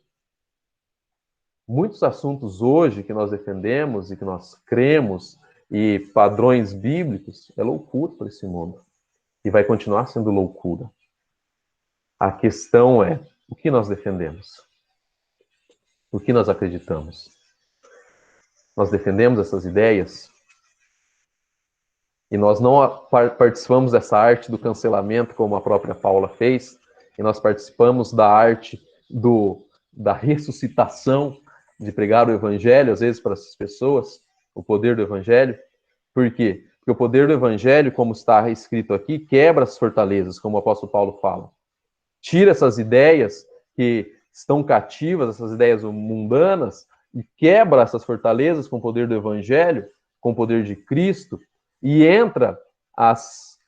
muitos assuntos hoje que nós defendemos e que nós cremos e padrões bíblicos é loucura para esse mundo. E vai continuar sendo loucura. A questão é, o que nós defendemos? O que nós acreditamos? Nós defendemos essas ideias e nós não participamos dessa arte do cancelamento, como a própria Paula fez, e nós participamos da arte da ressuscitação, de pregar o evangelho, às vezes, para essas pessoas, o poder do evangelho. Por quê? Porque o poder do evangelho, como está escrito aqui, quebra as fortalezas, como o apóstolo Paulo fala. Tira essas ideias que estão cativas, essas ideias mundanas, e quebra essas fortalezas com o poder do evangelho, com o poder de Cristo, e entra as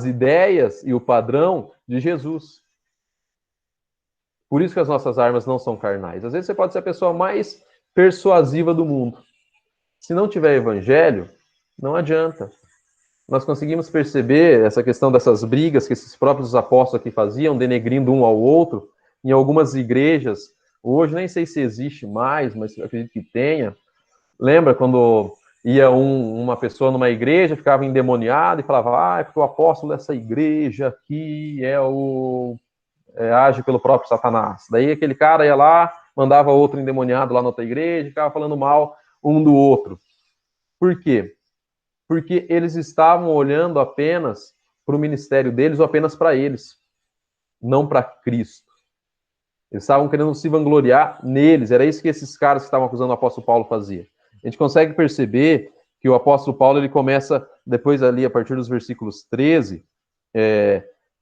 ideias e o padrão de Jesus. Por isso que as nossas armas não são carnais. Às vezes você pode ser a pessoa mais persuasiva do mundo. Se não tiver evangelho, não adianta. Nós conseguimos perceber essa questão dessas brigas que esses próprios apóstolos aqui faziam, denegrindo um ao outro, em algumas igrejas. Hoje, nem sei se existe mais, mas acredito que tenha. Lembra quando ia uma pessoa numa igreja, ficava endemoniada e falava, é porque o apóstolo dessa igreja aqui age pelo próprio Satanás. Daí aquele cara ia lá, mandava outro endemoniado lá na outra igreja, ficava falando mal um do outro. Por quê? Porque eles estavam olhando apenas para o ministério deles ou apenas para eles, não para Cristo. Eles estavam querendo se vangloriar neles. Era isso que esses caras que estavam acusando o apóstolo Paulo faziam. A gente consegue perceber que o apóstolo Paulo ele começa, depois ali, a partir dos versículos 13,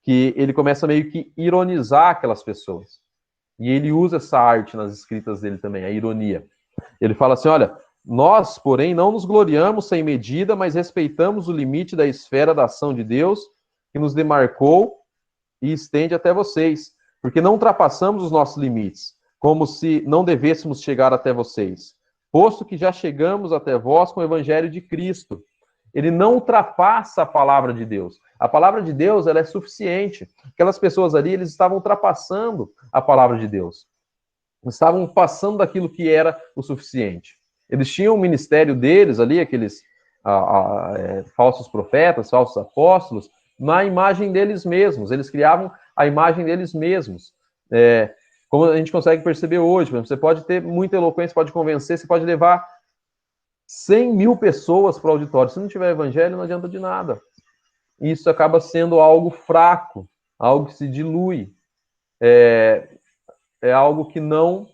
que ele começa meio que ironizar aquelas pessoas. E ele usa essa arte nas escritas dele também, a ironia. Ele fala assim, olha, nós, porém, não nos gloriamos sem medida, mas respeitamos o limite da esfera da ação de Deus, que nos demarcou e estende até vocês, porque não ultrapassamos os nossos limites, como se não devêssemos chegar até vocês, posto que já chegamos até vós com o evangelho de Cristo. Ele não ultrapassa a palavra de Deus. A palavra de Deus, ela é suficiente. Aquelas pessoas ali, eles estavam ultrapassando a palavra de Deus. Estavam passando daquilo que era o suficiente. Eles tinham o ministério deles ali, aqueles falsos profetas, falsos apóstolos, na imagem deles mesmos. Eles criavam a imagem deles mesmos. Como a gente consegue perceber hoje, por exemplo, você pode ter muita eloquência, pode convencer, você pode levar 100 mil pessoas para o auditório. Se não tiver evangelho, não adianta de nada. Isso acaba sendo algo fraco, algo que se dilui. É algo que não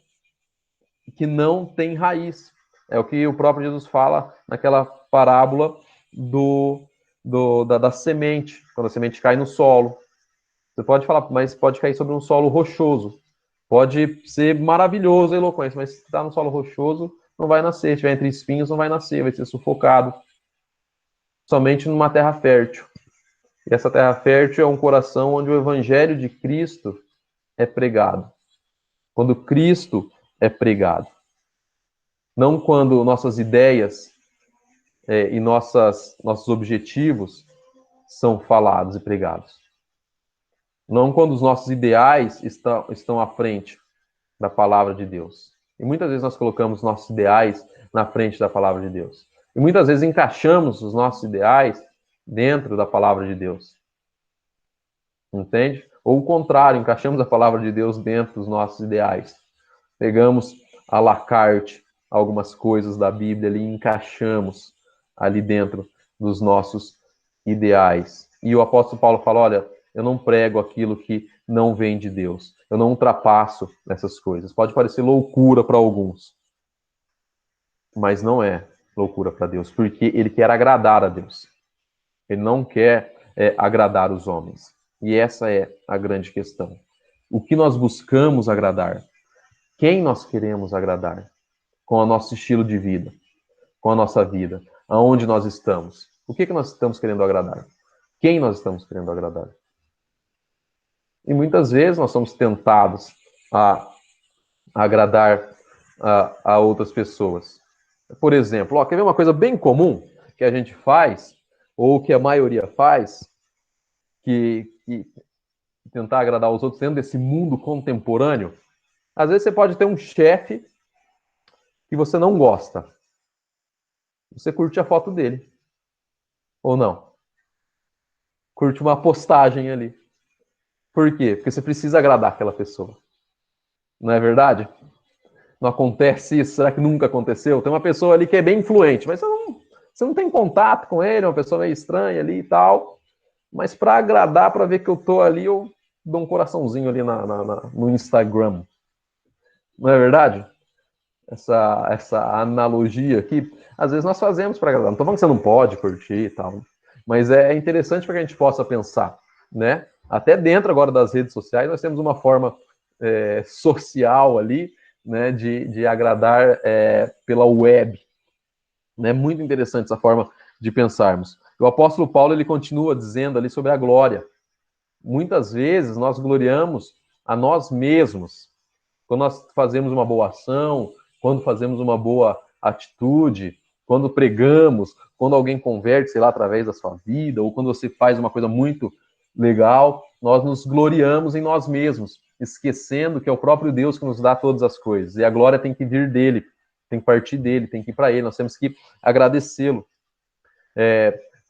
tem raiz. É o que o próprio Jesus fala naquela parábola da semente, quando a semente cai no solo. Você pode falar, mas pode cair sobre um solo rochoso. Pode ser maravilhoso a eloquência, mas se está no solo rochoso, não vai nascer. Se estiver entre espinhos, não vai nascer, vai ser sufocado. Somente numa terra fértil. E essa terra fértil é um coração onde o evangelho de Cristo é pregado. Quando Cristo é pregado. Não quando nossas ideias e nossos objetivos são falados e pregados. Não quando os nossos ideais estão à frente da palavra de Deus. E muitas vezes nós colocamos nossos ideais na frente da palavra de Deus. E muitas vezes encaixamos os nossos ideais dentro da palavra de Deus. Entende? Ou o contrário, encaixamos a palavra de Deus dentro dos nossos ideais. Pegamos à la carte algumas coisas da Bíblia ali, encaixamos ali dentro dos nossos ideais. E o apóstolo Paulo fala, olha, eu não prego aquilo que não vem de Deus. Eu não ultrapasso essas coisas. Pode parecer loucura para alguns, mas não é loucura para Deus, porque ele quer agradar a Deus. Ele não quer agradar os homens. E essa é a grande questão. O que nós buscamos agradar? Quem nós queremos agradar? Com o nosso estilo de vida, com a nossa vida, aonde nós estamos. O que nós estamos querendo agradar? Quem nós estamos querendo agradar? E muitas vezes nós somos tentados a agradar a outras pessoas. Por exemplo, quer ver uma coisa bem comum que a gente faz, ou que a maioria faz, que tentar agradar os outros dentro desse mundo contemporâneo? Às vezes você pode ter um chefe que você não gosta. Você curte a foto dele. Ou não? Curte uma postagem ali. Por quê? Porque você precisa agradar aquela pessoa. Não é verdade? Não acontece isso? Será que nunca aconteceu? Tem uma pessoa ali que é bem influente, mas você não tem contato com ele, é uma pessoa meio estranha ali e tal. Mas para agradar, para ver que eu tô ali, eu dou um coraçãozinho ali no Instagram. Não é verdade? Essa analogia aqui, às vezes nós fazemos para agradar. Não estou falando que você não pode curtir e tal, mas é interessante para que a gente possa pensar, né? Até dentro agora das redes sociais, nós temos uma forma social ali, né, de agradar pela web. É muito interessante essa forma de pensarmos. O apóstolo Paulo, ele continua dizendo ali sobre a glória. Muitas vezes nós gloriamos a nós mesmos. Quando nós fazemos uma boa ação, quando fazemos uma boa atitude, quando pregamos, quando alguém converte, sei lá, através da sua vida, ou quando você faz uma coisa muito legal, nós nos gloriamos em nós mesmos, esquecendo que é o próprio Deus que nos dá todas as coisas. E a glória tem que vir dele, tem que partir dele, tem que ir para ele, nós temos que agradecê-lo.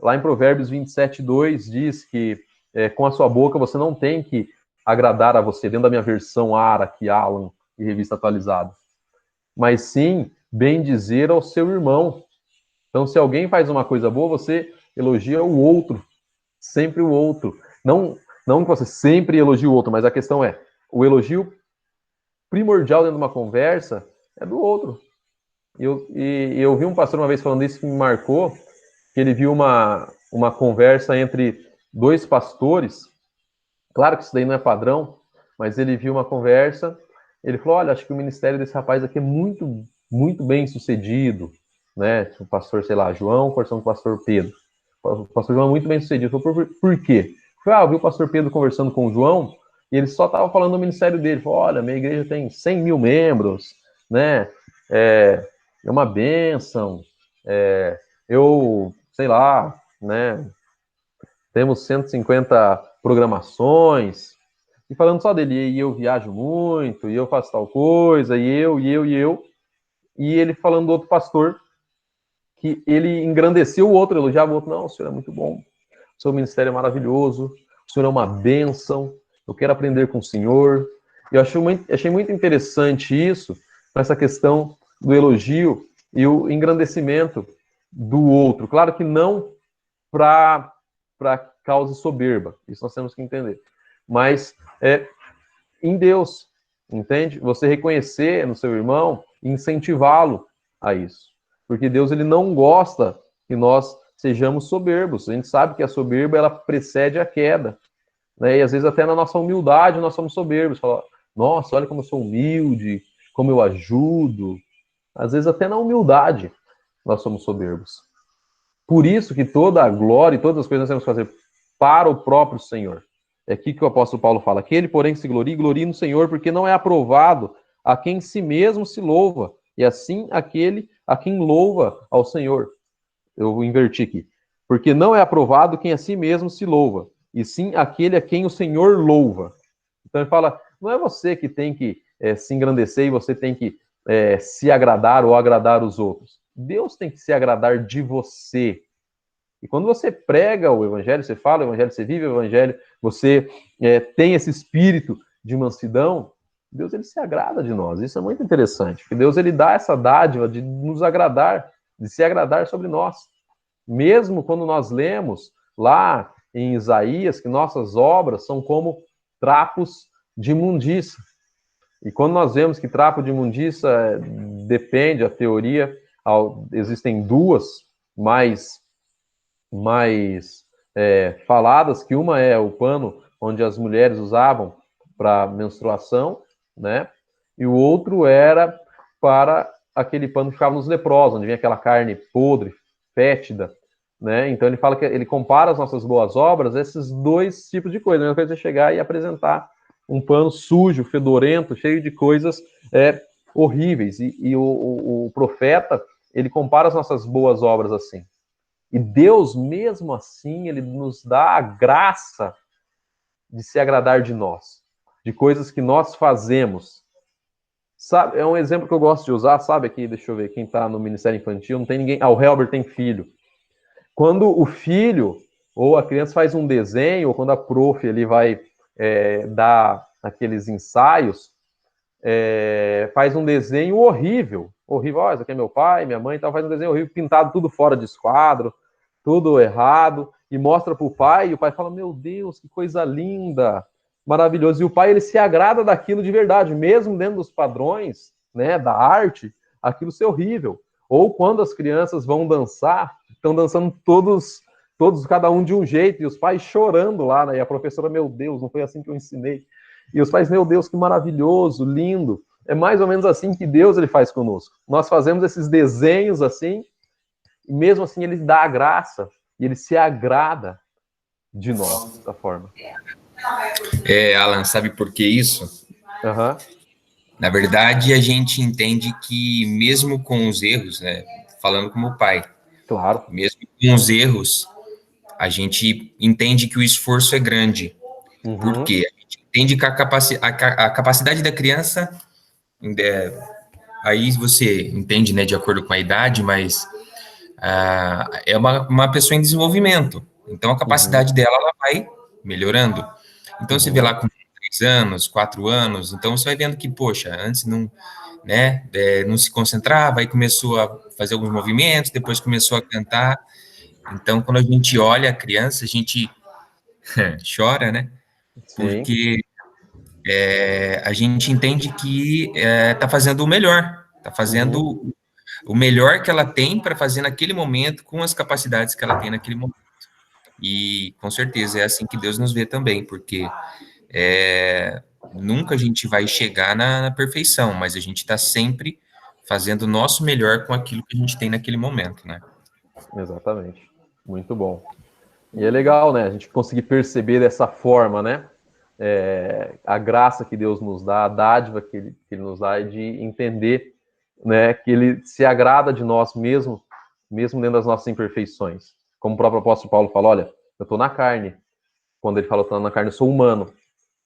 Lá em Provérbios 27:2 diz que com a sua boca você não tem que agradar a você, dentro da minha versão ARA, aqui, Alan, e Revista Atualizada, mas sim bem dizer ao seu irmão. Então, se alguém faz uma coisa boa, você elogia o outro, sempre o outro. Não que você sempre elogie o outro, mas a questão é, o elogio primordial dentro de uma conversa é do outro. Eu vi um pastor uma vez falando isso que me marcou, que ele viu uma conversa entre dois pastores. Claro que isso daí não é padrão, mas ele viu uma conversa, ele falou, olha, acho que o ministério desse rapaz aqui é muito, muito bem sucedido, né? O pastor, sei lá, João, conversando com o pastor Pedro. O pastor João é muito bem sucedido. Falou, por quê? Eu vi o pastor Pedro conversando com o João, e ele só estava falando do ministério dele. Falou, olha, minha igreja tem 100 mil membros, né? É uma bênção. Eu, sei lá, né? Temos 150 programações, e falando só dele, e eu viajo muito, e eu faço tal coisa, e eu, e ele falando do outro pastor, que ele engrandeceu o outro, elogiava o outro, não, o senhor é muito bom, o seu ministério é maravilhoso, o senhor é uma bênção, eu quero aprender com o senhor. Eu achei muito interessante isso, essa questão do elogio e o engrandecimento do outro. Claro que não para causa soberba, isso nós temos que entender. Mas em Deus, entende? Você reconhecer no seu irmão e incentivá-lo a isso. Porque Deus, ele não gosta que nós sejamos soberbos. A gente sabe que a soberba, ela precede a queda, né? E às vezes até na nossa humildade nós somos soberbos. Fala, nossa, olha como eu sou humilde, como eu ajudo. Às vezes até na humildade nós somos soberbos. Por isso que toda a glória e todas as coisas nós temos que fazer para o próprio Senhor. É aqui que o apóstolo Paulo fala, aquele, porém, que se glorie no Senhor, porque não é aprovado a quem si mesmo se louva, e assim aquele a quem louva ao Senhor. Eu vou invertir aqui. Porque não é aprovado quem a si mesmo se louva, e sim aquele a quem o Senhor louva. Então ele fala, não é você que tem que se engrandecer e você tem que se agradar ou agradar os outros. Deus tem que se agradar de você. E quando você prega o evangelho, você fala o evangelho, você vive o evangelho, você tem esse espírito de mansidão, Deus, ele se agrada de nós. Isso é muito interessante, porque Deus, ele dá essa dádiva de nos agradar, de se agradar sobre nós. Mesmo quando nós lemos lá em Isaías que nossas obras são como trapos de imundícia. E quando nós vemos que trapo de imundícia depende, a teoria, existem duas mais faladas, que uma é o pano onde as mulheres usavam para menstruação, né? E o outro era para aquele pano que ficava nos leprosos, onde vinha aquela carne podre, fétida, né? Então ele fala que ele compara as nossas boas obras a esses dois tipos de coisa. A mesma coisa é chegar e apresentar um pano sujo, fedorento, cheio de coisas horríveis. E o profeta, ele compara as nossas boas obras assim. E Deus, mesmo assim, ele nos dá a graça de se agradar de nós, de coisas que nós fazemos. Sabe, é um exemplo que eu gosto de usar, sabe aqui, deixa eu ver, quem está no Ministério Infantil, não tem ninguém, o Helber tem filho. Quando o filho ou a criança faz um desenho, ou quando a prof ele vai dar aqueles ensaios, faz um desenho horrível, olha, esse aqui é meu pai, minha mãe, tal, faz um desenho horrível, pintado tudo fora de esquadro, tudo errado, e mostra para o pai, e o pai fala, meu Deus, que coisa linda, maravilhoso, e o pai, ele se agrada daquilo de verdade, mesmo dentro dos padrões, né, da arte, aquilo ser horrível. Ou quando as crianças vão dançar, estão dançando todos, cada um de um jeito, e os pais chorando lá, né, e a professora, meu Deus, não foi assim que eu ensinei. E os pais, meu Deus, que maravilhoso, lindo. É mais ou menos assim que Deus ele faz conosco. Nós fazemos esses desenhos assim, e mesmo assim ele dá a graça, e ele se agrada de nós, dessa forma. Alan, sabe por que isso? Uhum. Na verdade, a gente entende que mesmo com os erros, né, falando como pai, claro, mesmo com os erros, a gente entende que o esforço é grande. Uhum. Por quê? A gente entende que a capacidade da criança, aí você entende, né, de acordo com a idade, mas é uma pessoa em desenvolvimento. Então, a capacidade dela, ela vai melhorando. Então, você vê lá com 3 anos, 4 anos, então você vai vendo que, poxa, antes não, né, não se concentrava, aí começou a fazer alguns movimentos, depois começou a cantar. Então, quando a gente olha a criança, a gente chora, né? Sim. Porque a gente entende que está fazendo o melhor, está fazendo o melhor que ela tem para fazer naquele momento, com as capacidades que ela tem naquele momento. E, com certeza, é assim que Deus nos vê também, porque nunca a gente vai chegar na perfeição, mas a gente está sempre fazendo o nosso melhor com aquilo que a gente tem naquele momento, né? Exatamente. Muito bom. E é legal, né? A gente conseguir perceber dessa forma, né? A graça que Deus nos dá, a dádiva que ele nos dá, é de entender, né, que ele se agrada de nós mesmo dentro das nossas imperfeições. Como o próprio apóstolo Paulo fala, olha, eu estou na carne. Quando ele fala, eu estou na carne, eu sou humano.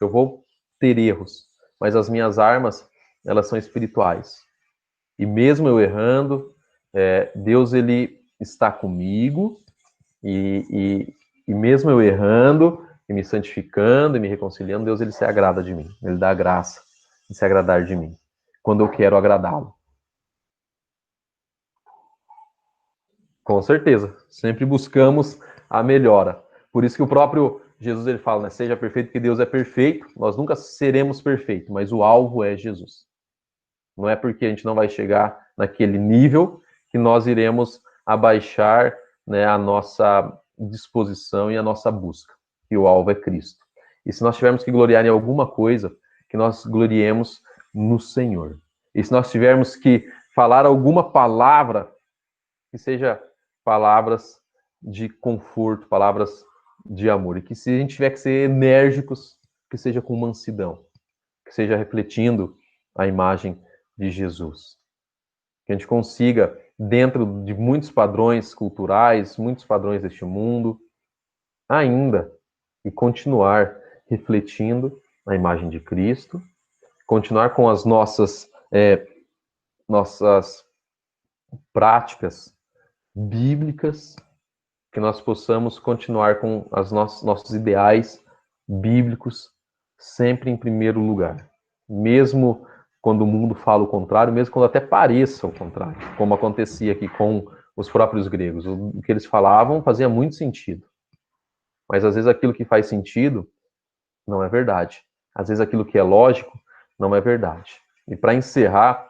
Eu vou ter erros, mas as minhas armas, elas são espirituais. E mesmo eu errando, Deus, ele está comigo, e mesmo eu errando, e me santificando, e me reconciliando, Deus, ele se agrada de mim. Ele dá a graça de se agradar de mim, quando eu quero agradá-lo. Com certeza. Sempre buscamos a melhora. Por isso que o próprio Jesus, ele fala, né? Seja perfeito, porque Deus é perfeito. Nós nunca seremos perfeitos, mas o alvo é Jesus. Não é porque a gente não vai chegar naquele nível que nós iremos abaixar, né, a nossa disposição e a nossa busca. E o alvo é Cristo. E se nós tivermos que gloriar em alguma coisa, que nós gloriemos no Senhor. E se nós tivermos que falar alguma palavra, que seja palavras de conforto, palavras de amor. E que se a gente tiver que ser enérgicos, que seja com mansidão, que seja refletindo a imagem de Jesus. Que a gente consiga, dentro de muitos padrões culturais, muitos padrões deste mundo, ainda, e continuar refletindo a imagem de Cristo, continuar com as nossas práticas bíblicas, que nós possamos continuar com os nossos ideais bíblicos sempre em primeiro lugar. mesmo quando o mundo fala o contrário, mesmo quando até pareça o contrário, como acontecia aqui com os próprios gregos. O que eles falavam fazia muito sentido. Mas às vezes aquilo que faz sentido não é verdade. Às vezes aquilo que é lógico não é verdade. E para encerrar,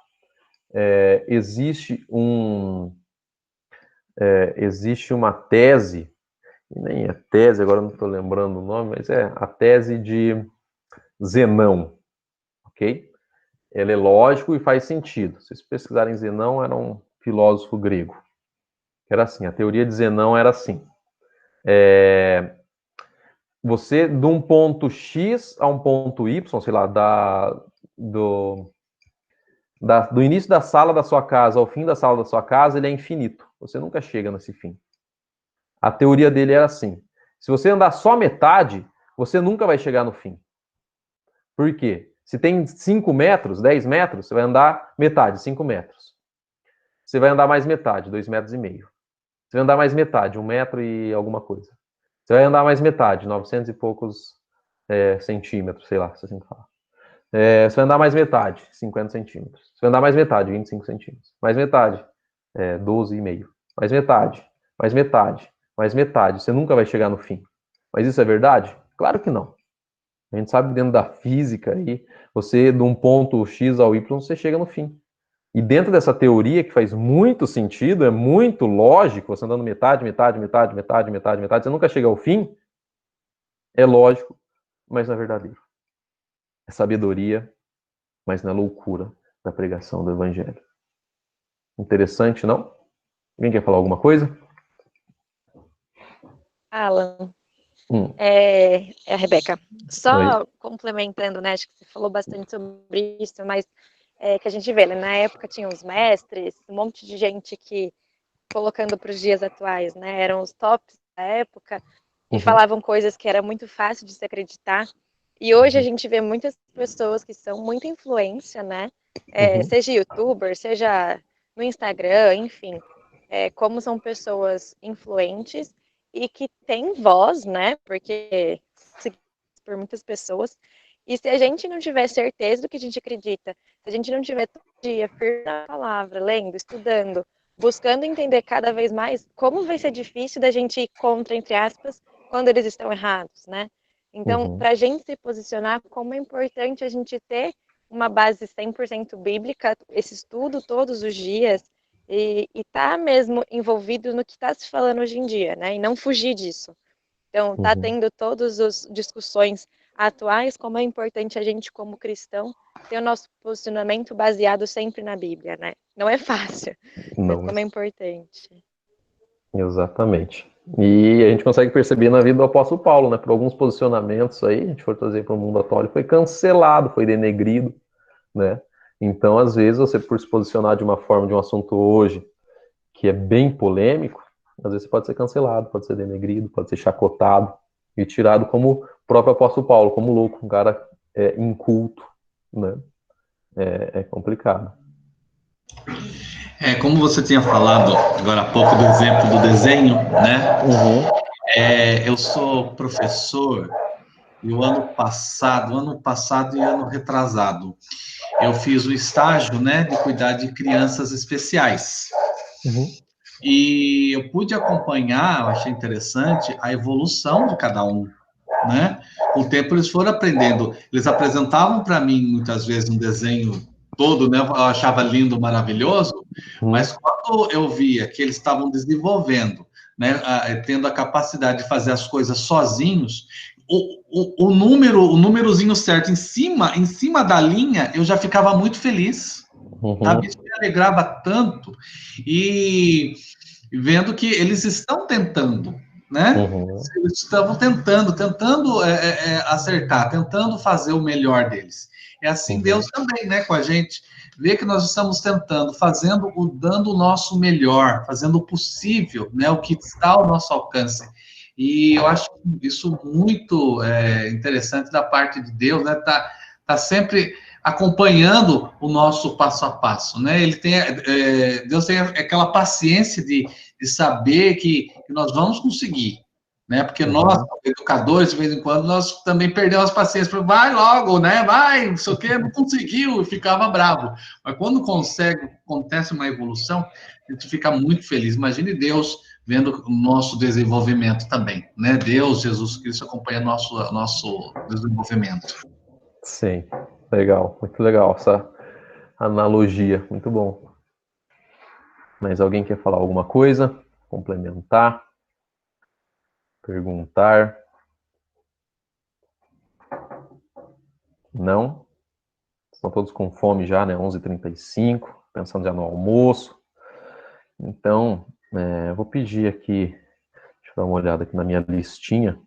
existe uma tese, e nem é tese, agora não estou lembrando o nome, mas é a tese de Zenão, ok? Ela é lógico e faz sentido. Se vocês pesquisarem Zenão, era um filósofo grego. Era assim, a teoria de Zenão era assim. Você, de um ponto X a um ponto Y, sei lá, do início da sala da sua casa ao fim da sala da sua casa, ele é infinito. Você nunca chega nesse fim. A teoria dele era assim. Se você andar só metade, você nunca vai chegar no fim. Por quê? Se tem 5 metros, 10 metros, você vai andar metade, 5 metros. Você vai andar mais metade, 2,5 metros. Você vai andar mais metade, 1 metro e alguma coisa. Você vai andar mais metade, 900 e poucos centímetros, sei lá, se assim fala. Você vai andar mais metade, 50 centímetros. Você vai andar mais metade, 25 centímetros. Mais metade, 12,5. Mais metade, mais metade, mais metade. Você nunca vai chegar no fim. Mas isso é verdade? Claro que não. A gente sabe que dentro da física aí, você, de um ponto X ao Y, você chega no fim. E dentro dessa teoria, que faz muito sentido, é muito lógico, você andando metade, metade, metade, metade, metade, metade, você nunca chega ao fim, é lógico, mas não é verdadeiro. É sabedoria, mas não é loucura da pregação do Evangelho. Interessante, não? Alguém quer falar alguma coisa? Alan, é a Rebeca. Só complementando, né? Acho que você falou bastante sobre isso, mas que a gente vê, né? Na época tinha os mestres, um monte de gente que, colocando para os dias atuais, né? Eram os tops da época e falavam coisas que era muito fácil de se acreditar. E hoje a gente vê muitas pessoas que são muita influência, né? Seja youtuber, seja no Instagram, enfim. Como são pessoas influentes e que têm voz, né? Porque por muitas pessoas. E se a gente não tiver certeza do que a gente acredita, se a gente não tiver todo dia firme na palavra, lendo, estudando, buscando entender cada vez mais, como vai ser difícil da gente ir contra, entre aspas, quando eles estão errados, né? Então, para a gente se posicionar, como é importante a gente ter uma base 100% bíblica, esse estudo todos os dias, e tá mesmo envolvido no que está se falando hoje em dia, né? E não fugir disso. Então, tá tendo todas as discussões atuais, como é importante a gente, como cristão, ter o nosso posicionamento baseado sempre na Bíblia, né? Não é fácil, mas como é importante. Exatamente. E a gente consegue perceber na vida do apóstolo Paulo, né? Por alguns posicionamentos aí, a gente for trazer para o mundo atual, ele foi cancelado, foi denegrido, né? Então, às vezes, você por se posicionar de uma forma, de um assunto hoje, que é bem polêmico, às vezes você pode ser cancelado, pode ser denegrido, pode ser chacotado e tirado como o próprio apóstolo Paulo, como louco, um cara inculto, né? É complicado. Como você tinha falado agora há pouco do exemplo do desenho, né? Eu sou professor e o ano passado e ano retrasado, eu fiz o estágio, né, de cuidar de crianças especiais. E eu pude acompanhar, eu achei interessante, a evolução de cada um, né? Com o tempo eles foram aprendendo, eles apresentavam para mim muitas vezes um desenho todo, né? Eu achava lindo, maravilhoso, mas quando eu via que eles estavam desenvolvendo, né, tendo a capacidade de fazer as coisas sozinhos, o númerozinho certo em cima da linha, eu já ficava muito feliz. Sabe? Isso me alegrava tanto, e vendo que eles estão tentando, né? Eles estavam tentando acertar, tentando fazer o melhor deles. É assim Deus também, né, com a gente. Vê que nós estamos tentando, dando o nosso melhor, fazendo o possível, né, o que está ao nosso alcance. E eu acho isso muito interessante da parte de Deus, né? Tá sempre acompanhando o nosso passo a passo, né? Ele tem, Deus tem aquela paciência de saber que nós vamos conseguir, né? Porque nós, educadores, de vez em quando, nós também perdemos paciência. Vai logo, né? Vai, não sei o quê, não conseguiu, e ficava bravo. Mas quando acontece uma evolução, a gente fica muito feliz. Imagine Deus vendo o nosso desenvolvimento também, né? Deus, Jesus Cristo, acompanha nosso desenvolvimento. Sim, legal, muito legal essa analogia, muito bom. Mas alguém quer falar alguma coisa? Complementar? Perguntar? Não? Estão todos com fome já, né? 11h35, pensando já no almoço. Então, eu vou pedir aqui, deixa eu dar uma olhada aqui na minha listinha,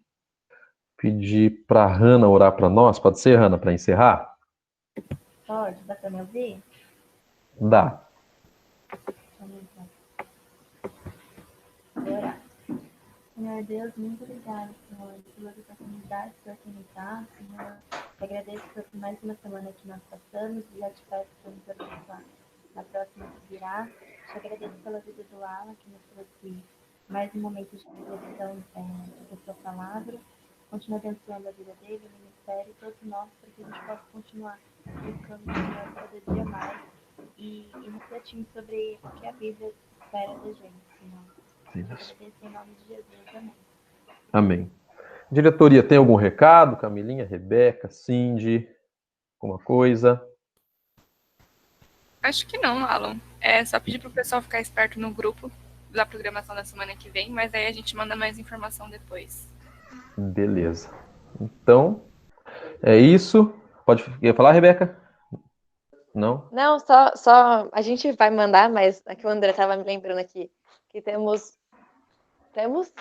pedir para a Hanna orar para nós. Pode ser, Hanna, para encerrar? Pode, dá para me ouvir? Dá. Vou orar. Senhor Deus, muito obrigada, Senhor, pelas oportunidades que o Senhor nos dá, Senhor. Eu agradeço por mais uma semana que nós passamos e já te peço para nos abençoar na próxima que virá. Te agradeço pela vida do Alan, que nos trouxe mais um momento de reflexão da sua palavra. Continua abençoando a vida dele, o ministério e todos nós, para que a gente possa continuar buscando o Senhor cada dia mais e refletindo sobre o que a Bíblia espera da gente, Senhor. Isso. Em nome de Jesus, amém. Amém. Diretoria, tem algum recado? Camilinha, Rebeca, Cindy, alguma coisa? Acho que não, Alan. É só pedir pro pessoal ficar esperto no grupo da programação da semana que vem, mas aí a gente manda mais informação depois. Beleza. Então, é isso. Quer falar, Rebeca? Não? Não, só a gente vai mandar, mas aqui o André estava me lembrando aqui que temos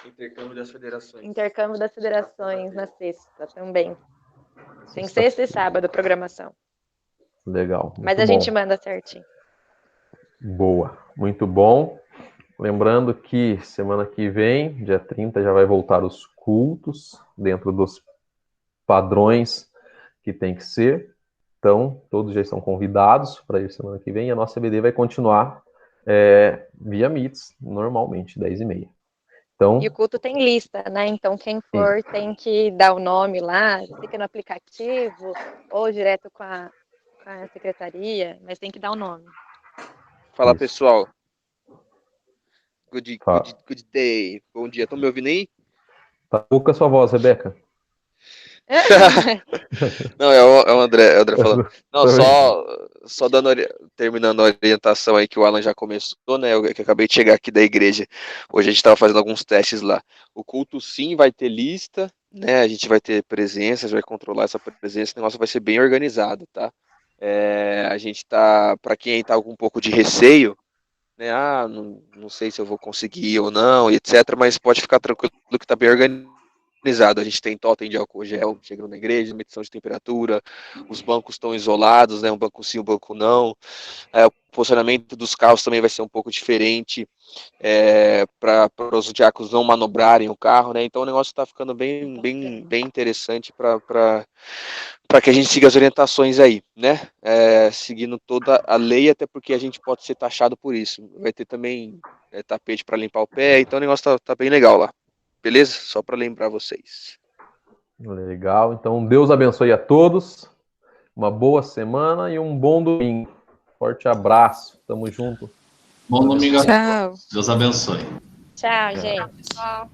Intercâmbio das Federações. Intercâmbio das Federações na sexta também. Tem sexta e sábado a programação. Legal. Mas a gente manda certinho. Boa. Muito bom. Lembrando que semana que vem, dia 30, já vai voltar os cultos dentro dos padrões que tem que ser. Então, todos já estão convidados para ir semana que vem. E a nossa EBD vai continuar via Meets, normalmente, 10h30. Então, e o culto tem lista, né? Então, quem for tem que dar o nome lá, fica no aplicativo ou direto com a secretaria, mas tem que dar o nome. Fala, isso. Pessoal. Good day. Bom dia. Estão me ouvindo aí? Tá pouca a sua voz, Rebeca. Não, é o André falando. Não, só terminando a orientação aí que o Alan já começou, né? Eu que acabei de chegar aqui da igreja. Hoje a gente estava fazendo alguns testes lá. O culto sim vai ter lista, né? A gente vai ter presença, a gente vai controlar essa presença, o negócio vai ser bem organizado, tá? A gente tá, para quem tá com um pouco de receio, né? Não sei se eu vou conseguir ou não, etc. Mas pode ficar tranquilo que tá bem organizado. A gente tem totem de álcool gel chegando na igreja, medição de temperatura, os bancos estão isolados, né? Um banco sim, um banco não. O posicionamento dos carros também vai ser um pouco diferente para os diáconos não manobrarem o carro, né? Então o negócio está ficando bem interessante para que a gente siga as orientações aí, né? Seguindo toda a lei, até porque a gente pode ser taxado por isso. Vai ter também tapete para limpar o pé, então o negócio tá bem legal lá. Beleza? Só para lembrar vocês. Legal. Então, Deus abençoe a todos. Uma boa semana e um bom domingo. Forte abraço. Tamo junto. Bom domingo a Tchau. todos. Deus abençoe. Tchau, gente. Tchau, pessoal.